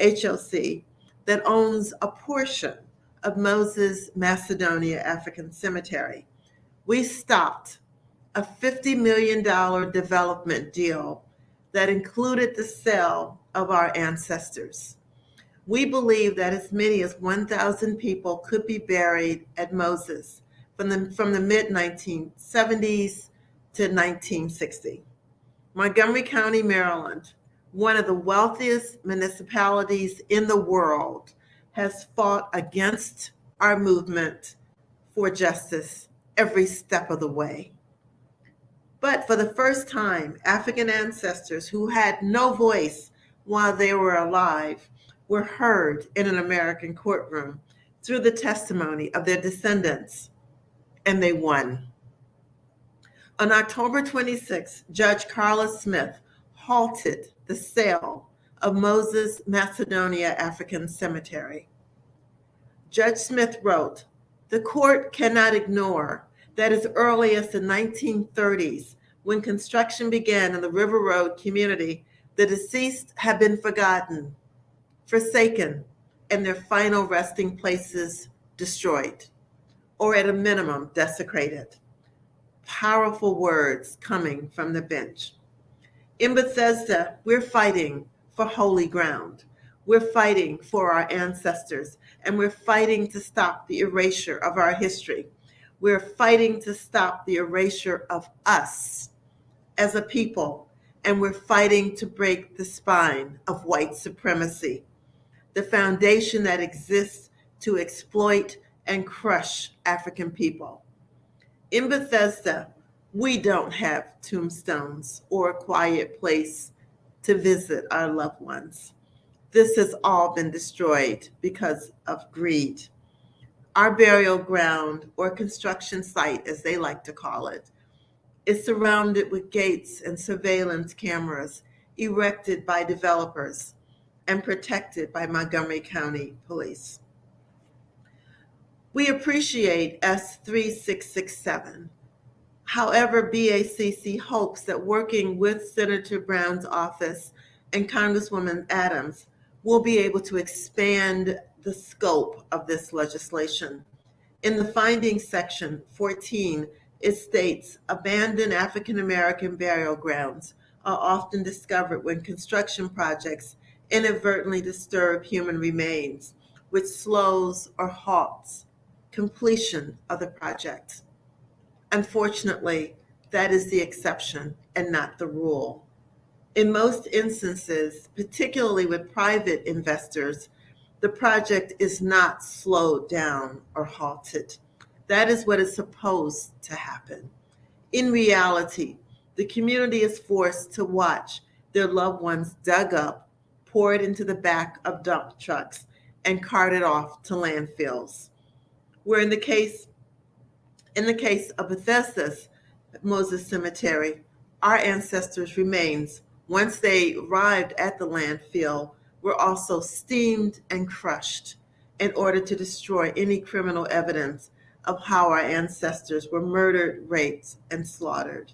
HOC, that owns a portion of Moses Macedonia African Cemetery. We stopped a $50 million development deal that included the sale of our ancestors. We believe that as many as 1,000 people could be buried at Moses from the mid-1970s to 1960. Montgomery County, Maryland, one of the wealthiest municipalities in the world, has fought against our movement for justice every step of the way. But for the first time, African ancestors who had no voice while they were alive were heard in an American courtroom through the testimony of their descendants, and they won. On October 26, Judge Carla Smith halted the sale of Moses Macedonia African Cemetery. Judge Smith wrote, "The court cannot ignore that as early as the 1930s, when construction began in the River Road community, the deceased have been forgotten, forsaken, and their final resting places destroyed, or at a minimum desecrated." Powerful words coming from the bench. In Bethesda, we're fighting for holy ground. We're fighting for our ancestors, and we're fighting to stop the erasure of our history. We're fighting to stop the erasure of us as a people, and we're fighting to break the spine of white supremacy, the foundation that exists to exploit and crush African people. In Bethesda, we don't have tombstones or a quiet place to visit our loved ones. This has all been destroyed because of greed. Our burial ground, or construction site as they like to call it, is surrounded with gates and surveillance cameras erected by developers and protected by Montgomery County Police. We appreciate S3667. However, BACC hopes that working with Senator Brown's office and Congresswoman Adams will be able to expand the scope of this legislation. In the findings section 14, it states, abandoned African American burial grounds are often discovered when construction projects inadvertently disturb human remains, which slows or halts completion of the project. Unfortunately, that is the exception and not the rule. In most instances, particularly with private investors, the project is not slowed down or halted. That is what is supposed to happen. In reality, the community is forced to watch their loved ones dug up, poured into the back of dump trucks, and carted off to landfills. Where in the case of Bethesda's Moses Cemetery, our ancestors' remains, once they arrived at the landfill, were also steamed and crushed in order to destroy any criminal evidence of how our ancestors were murdered, raped, and slaughtered.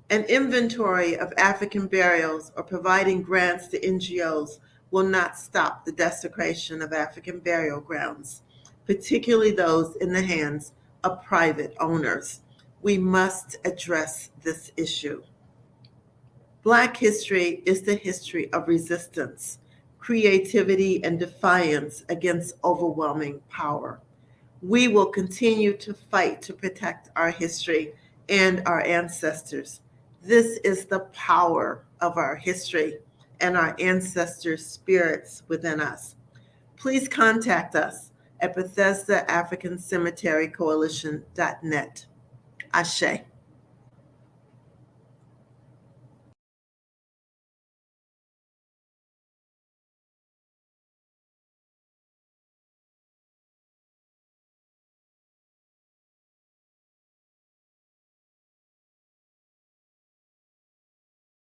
An inventory of African burials or providing grants to NGOs will not stop the desecration of African burial grounds, particularly those in the hands of private owners. We must address this issue. Black history is the history of resistance, creativity, and defiance against overwhelming power. We will continue to fight to protect our history and our ancestors. This is the power of our history and our ancestors' spirits within us. Please contact us at BethesdaAfricanCemeteryCoalition.net. Ashe.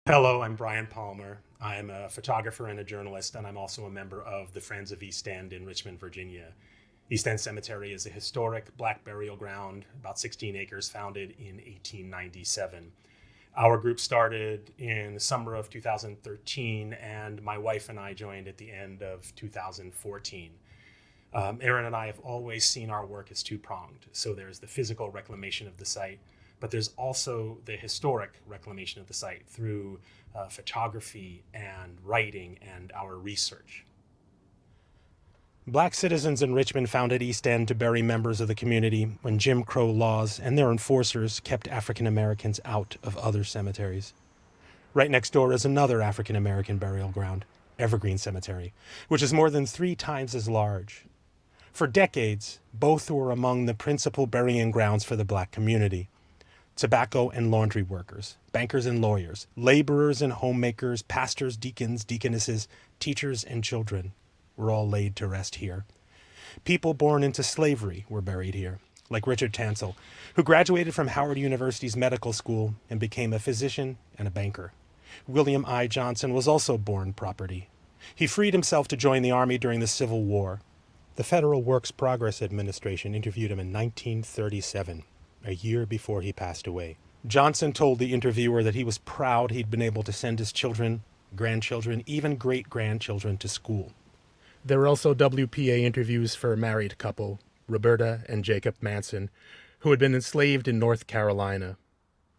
Hello, I'm Brian Palmer. I'm a photographer and a journalist, and I'm also a member of the Friends of East End in Richmond, Virginia. East End Cemetery is a historic Black burial ground, about 16 acres, founded in 1897. Our group started in the summer of 2013, and my wife and I joined at the end of 2014. Erin and I have always seen our work as two-pronged. So there's the physical reclamation of the site, but there's also the historic reclamation of the site through photography and writing and our research. Black citizens in Richmond founded East End to bury members of the community when Jim Crow laws and their enforcers kept African Americans out of other cemeteries. Right next door is another African American burial ground, Evergreen Cemetery, which is more than 3 times as large. For decades, both were among the principal burying grounds for the Black community. Tobacco and laundry workers, bankers and lawyers, laborers and homemakers, pastors, deacons, deaconesses, teachers, and children were all laid to rest here. People born into slavery were buried here, like Richard Tansel, who graduated from Howard University's medical school and became a physician and a banker. William I. Johnson was also born property. He freed himself to join the Army during the Civil War. The Federal Works Progress Administration interviewed him in 1937, a year before he passed away. Johnson told the interviewer that he was proud he'd been able to send his children, grandchildren, even great-grandchildren to school. There were also WPA interviews for a married couple, Roberta and Jacob Manson, who had been enslaved in North Carolina.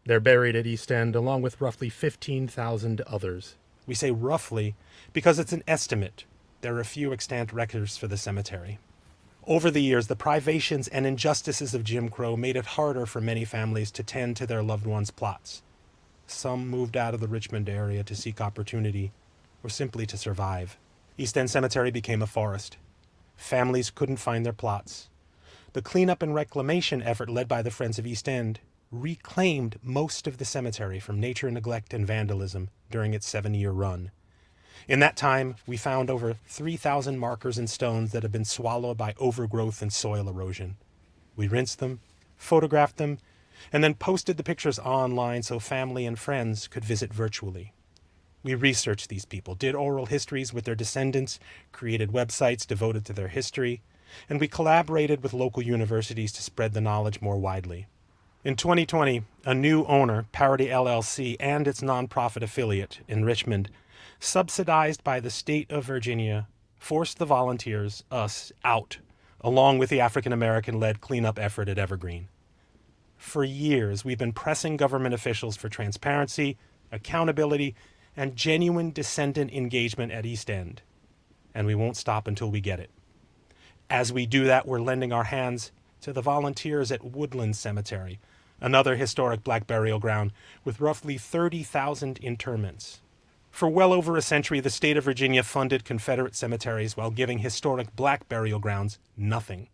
They're buried at East End along with roughly 15,000 others. We say roughly because it's an estimate. There are few extant records for the cemetery. Over the years, the privations and injustices of Jim Crow made it harder for many families to tend to their loved ones' plots. Some moved out of the Richmond area to seek opportunity or simply to survive. East End Cemetery became a forest. Families couldn't find their plots. The cleanup and reclamation effort led by the Friends of East End reclaimed most of the cemetery from nature neglect and vandalism during its 7-year run. In that time, we found over 3,000 markers and stones that had been swallowed by overgrowth and soil erosion. We rinsed them, photographed them, and then posted the pictures online so family and friends could visit virtually. We researched these people, did oral histories with their descendants, created websites devoted to their history, and we collaborated with local universities to spread the knowledge more widely. In 2020, a new owner, Parity LLC, and its nonprofit affiliate in Richmond, subsidized by the state of Virginia, forced the volunteers, us, out, along with the African-American-led cleanup effort at Evergreen. For years, we've been pressing government officials for transparency, accountability, and genuine descendant engagement at East End, and we won't stop until we get it. As we do that, we're lending our hands to the volunteers at Woodland Cemetery, another historic black burial ground with roughly 30,000 interments. For well over a century, the state of Virginia funded Confederate cemeteries while giving historic black burial grounds nothing.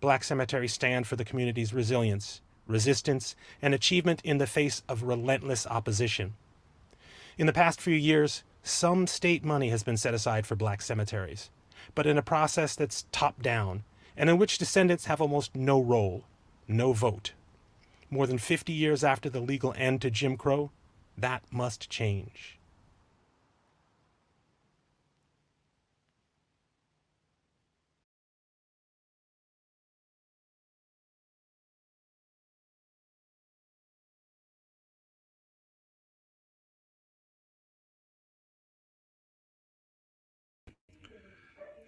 Black cemeteries stand for the community's resilience, resistance, and achievement in the face of relentless opposition. In the past few years, some state money has been set aside for black cemeteries, but in a process that's top-down and in which descendants have almost no role, no vote. More than 50 years after the legal end to Jim Crow, that must change.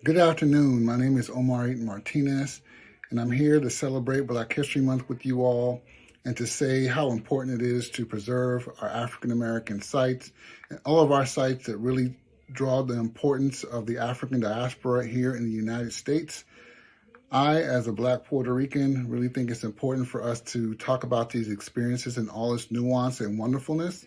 Good afternoon. My name is Omar Eaton Martinez, and I'm here to celebrate Black History Month with you all and to say how important it is to preserve our African American sites and all of our sites that really draw the importance of the African diaspora here in the United States. I, as a Black Puerto Rican, really think it's important for us to talk about these experiences and all its nuance and wonderfulness.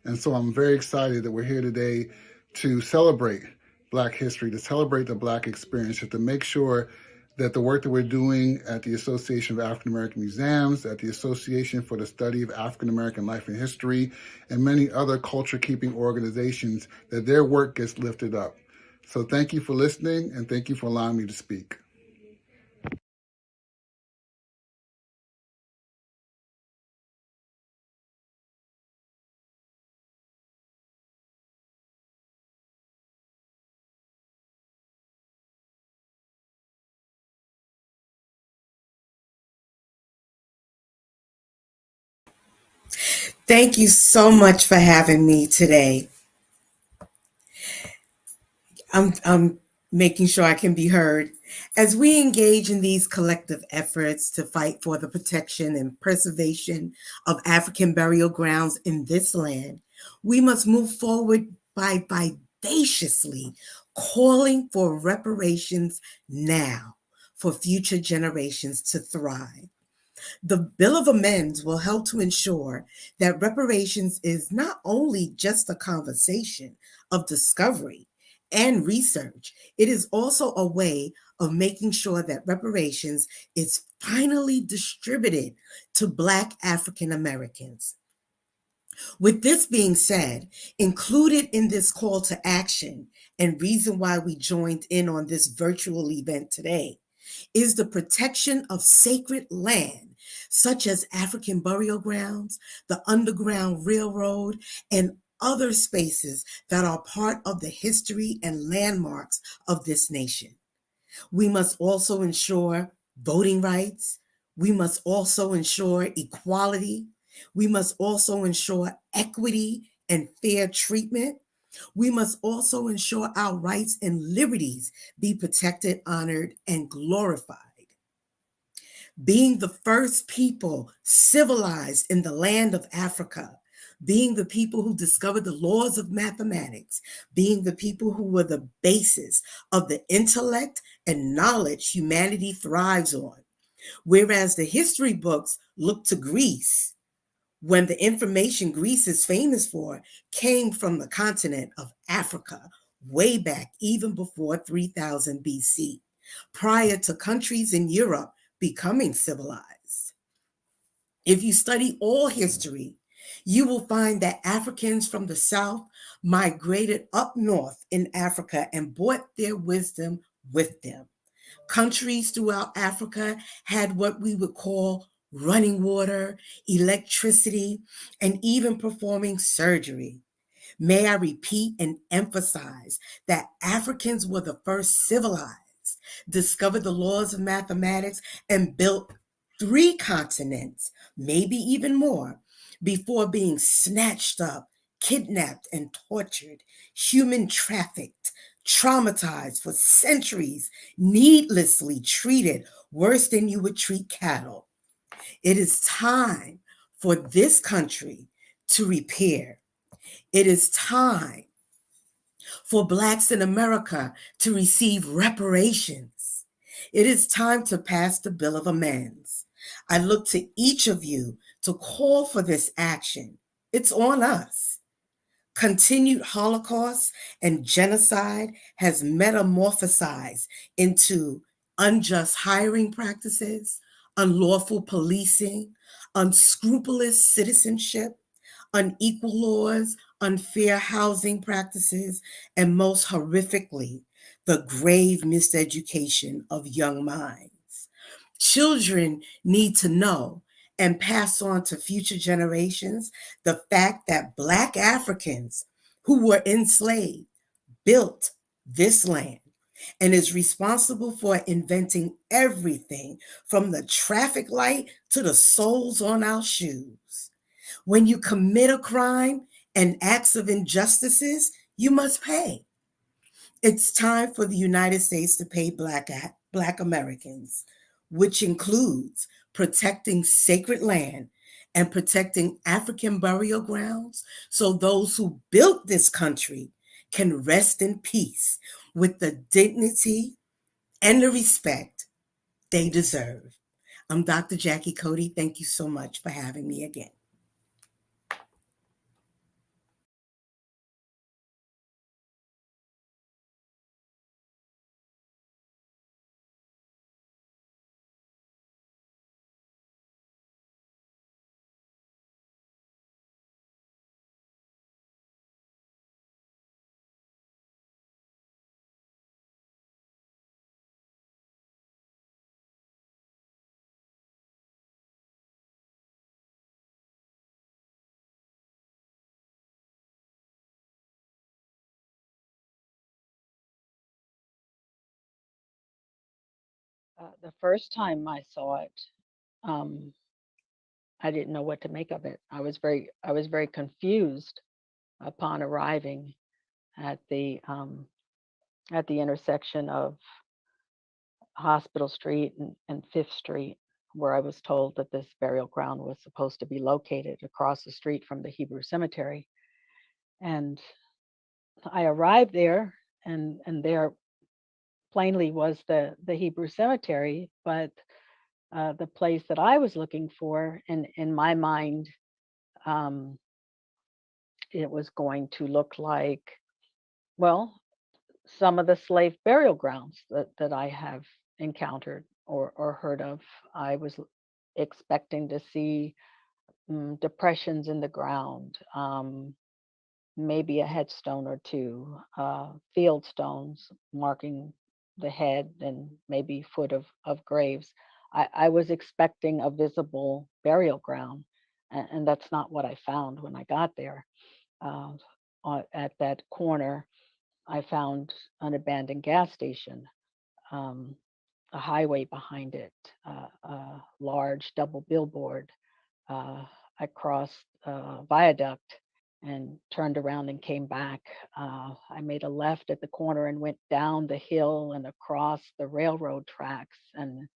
And so I'm very excited that we're here today to celebrate Black history, to celebrate the Black experience, to make sure that the work that we're doing at the Association of African American Museums, at the Association for the Study of African American Life and History, and many other culture-keeping organizations, that their work gets lifted up. So thank you for listening, and thank you for allowing me to speak. Thank you so much for having me today. I'm making sure I can be heard. As we engage in these collective efforts to fight for the protection and preservation of African burial grounds in this land, we must move forward by vivaciously calling for reparations now for future generations to thrive. The Bill of Amends will help to ensure that reparations is not only just a conversation of discovery and research, it is also a way of making sure that reparations is finally distributed to Black African Americans. With this being said, included in this call to action and reason why we joined in on this virtual event today is the protection of sacred land, such as African burial grounds, the Underground Railroad, and other spaces that are part of the history and landmarks of this nation. We must also ensure voting rights. We must also ensure equality. We must also ensure equity and fair treatment. We must also ensure our rights and liberties be protected, honored, and glorified. Being the first people civilized in the land of Africa, being the people who discovered the laws of mathematics, being the people who were the basis of the intellect and knowledge humanity thrives on. Whereas the history books look to Greece, when the information Greece is famous for came from the continent of Africa, way back even before 3000 BC, prior to countries in Europe becoming civilized. If you study all history, you will find that Africans from the South migrated up north in Africa and brought their wisdom with them. Countries throughout Africa had what we would call running water, electricity, and even performing surgery. May I repeat and emphasize that Africans were the first civilized, discovered the laws of mathematics, and built 3 continents, maybe even more, before being snatched up, kidnapped, and tortured, human trafficked, traumatized for centuries, needlessly treated worse than you would treat cattle. It is time for this country to repair. It is time for Blacks in America to receive reparations. It is time to pass the Bill of Amends. I look to each of you to call for this action. It's on us. Continued Holocaust and genocide has metamorphosized into unjust hiring practices, unlawful policing, unscrupulous citizenship, unequal laws, unfair housing practices, and most horrifically, the grave miseducation of young minds. Children need to know and pass on to future generations the fact that Black Africans who were enslaved built this land and is responsible for inventing everything from the traffic light to the soles on our shoes. When you commit a crime and acts of injustices, you must pay. It's time for the United States to pay Black Americans, which includes protecting sacred land and protecting African burial grounds so those who built this country can rest in peace with the dignity and the respect they deserve. I'm Dr. Jackie Cody. Thank you so much for having me again. The first time I saw it, I didn't know what to make of it. I was very confused upon arriving at the intersection of Hospital Street and Fifth Street, where I was told that this burial ground was supposed to be located across the street from the Hebrew Cemetery. And I arrived there, and there plainly was the Hebrew Cemetery, but the place that I was looking for, in my mind, it was going to look like, well, some of the slave burial grounds that I have encountered or heard of. I was expecting to see depressions in the ground, maybe a headstone or two, field stones marking the head and maybe foot of graves. I was expecting a visible burial ground, and that's not what I found when I got there. Uh, at that corner, I found an abandoned gas station, um, a highway behind it, a large double billboard. Uh, I crossed a viaduct and turned around and came back. I made a left at the corner and went down the hill and across the railroad tracks and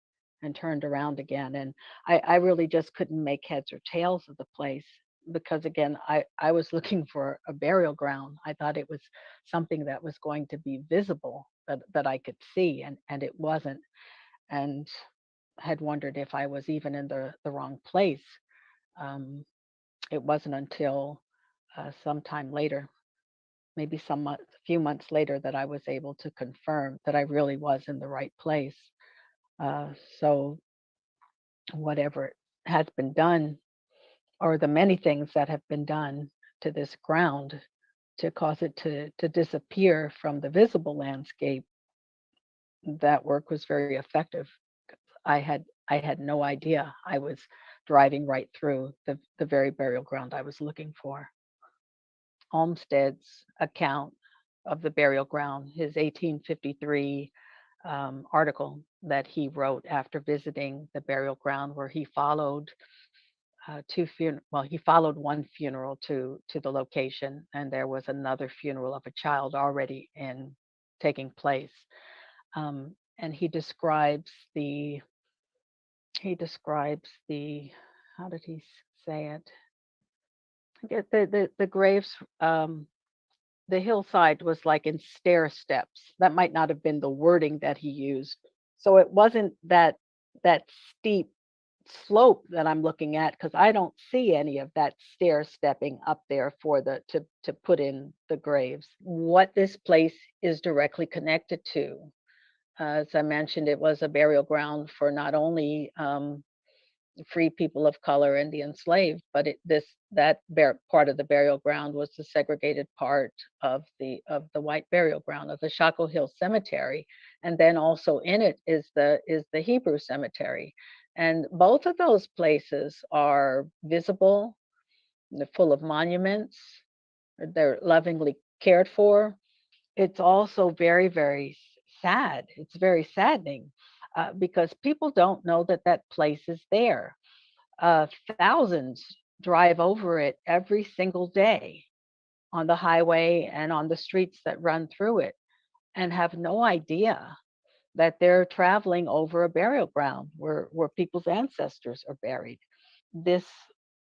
turned around again. And I really just couldn't make heads or tails of the place because again, I was looking for a burial ground. I thought it was something that was going to be visible that I could see, and it wasn't. And had wondered if I was even in the wrong place. Um, it wasn't until sometime later, maybe few months later, that I was able to confirm that I really was in the right place. Uh, so whatever has been done, or the many things that have been done to this ground to cause it to disappear from the visible landscape, that work was very effective. I had no idea I was driving right through the very burial ground I was looking for. Olmsted's account of the burial ground, his 1853 article that he wrote after visiting the burial ground, where he followed he followed one funeral to the location, and there was another funeral of a child already taking place. And he describes the how did he say it? I get the graves. The hillside was like in stair steps. That might not have been the wording that he used. So it wasn't that steep slope that I'm looking at, because I don't see any of that stair stepping up there for to put in the graves. What this place is directly connected to, as I mentioned, it was a burial ground for not only free people of color and the enslaved, but part of the burial ground was the segregated part of the white burial ground of the Shockoe Hill Cemetery, and then also in it is the Hebrew Cemetery, and both of those places are visible. They're full of monuments. They're lovingly cared for. It's also very, very sad. It's very saddening because people don't know that that place is there. Thousands drive over it every single day on the highway and on the streets that run through it, and have no idea that they're traveling over a burial ground where people's ancestors are buried. This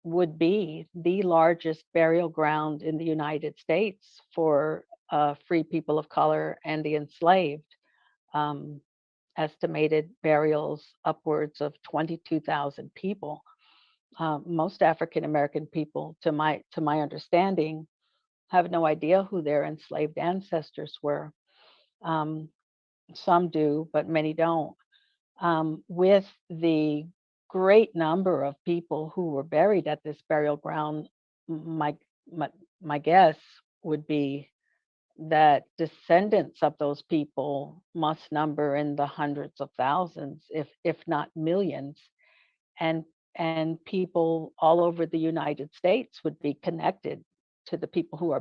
would be the largest burial ground in the United States for free people of color and the enslaved. Um, Estimated burials upwards of 22,000 people. Most African American people, to my understanding, have no idea who their enslaved ancestors were. Some do, but many don't. With the great number of people who were buried at this burial ground, my my guess would be that descendants of those people must number in the hundreds of thousands, if not millions, and people all over the United States would be connected to the people who are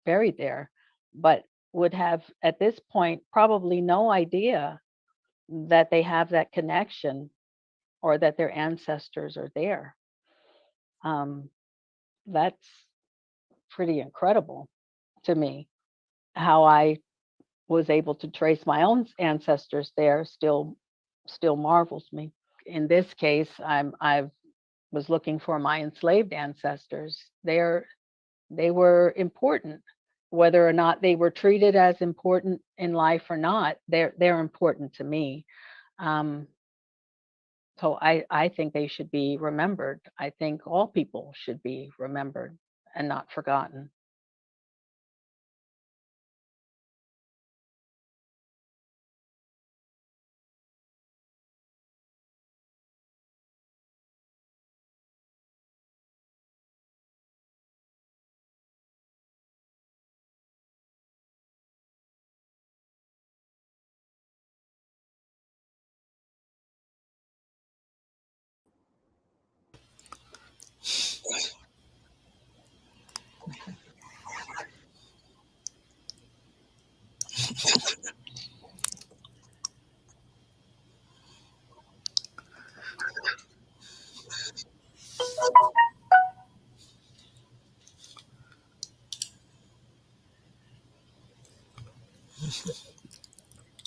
buried there, but would have at this point probably no idea that they have that connection or that their ancestors are there. That's pretty incredible to me. How I was able to trace my own ancestors there still marvels me. In this case, I was looking for my enslaved ancestors. They were important, whether or not they were treated as important in life or not. They're important to me. So I think they should be remembered. I think all people should be remembered and not forgotten.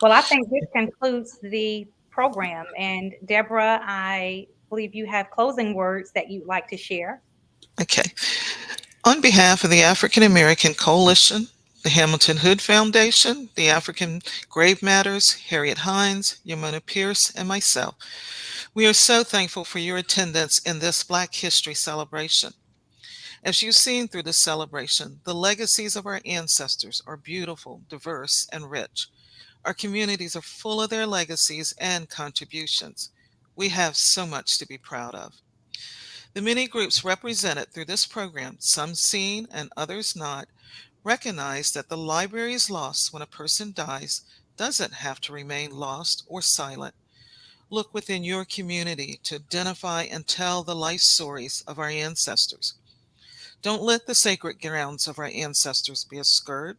Well, I think this concludes the program. And Deborah, I believe you have closing words that you'd like to share. Okay. On behalf of the African American Coalition, the Hamilton Hood Foundation, the African Grave Matters, Harriet Hines, Yamona Pierce, and myself, we are so thankful for your attendance in this Black History celebration. As you've seen through this celebration, the legacies of our ancestors are beautiful, diverse, and rich. Our communities are full of their legacies and contributions. We have so much to be proud of. The many groups represented through this program, some seen and others not, recognize that the library is lost when a person dies doesn't have to remain lost or silent. Look within your community to identify and tell the life stories of our ancestors. Don't let the sacred grounds of our ancestors be a skirt.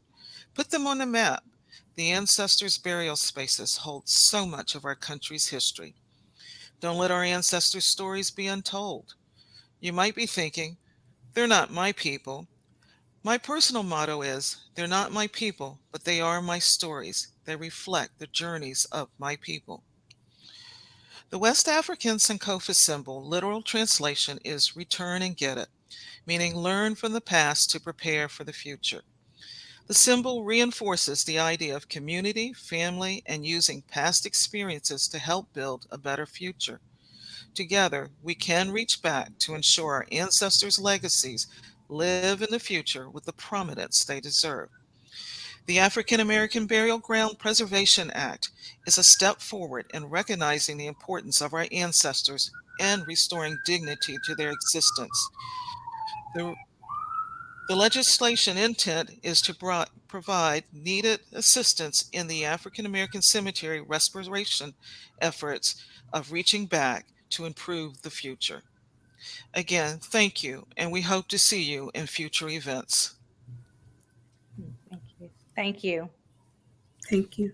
Put them on the map. The ancestors' burial spaces hold so much of our country's history. Don't let our ancestors' stories be untold. You might be thinking, they're not my people. My personal motto is, they're not my people, but they are my stories. They reflect the journeys of my people. The West African Sankofa symbol, literal translation is return and get it, meaning learn from the past to prepare for the future. The symbol reinforces the idea of community, family, and using past experiences to help build a better future. Together, we can reach back to ensure our ancestors' legacies live in the future with the prominence they deserve. The African American Burial Ground Preservation Act is a step forward in recognizing the importance of our ancestors and restoring dignity to their existence. The legislation intent is to provide needed assistance in the African American cemetery restoration efforts of reaching back to improve the future. Again, thank you, and we hope to see you in future events. Thank you. Thank you. Thank you.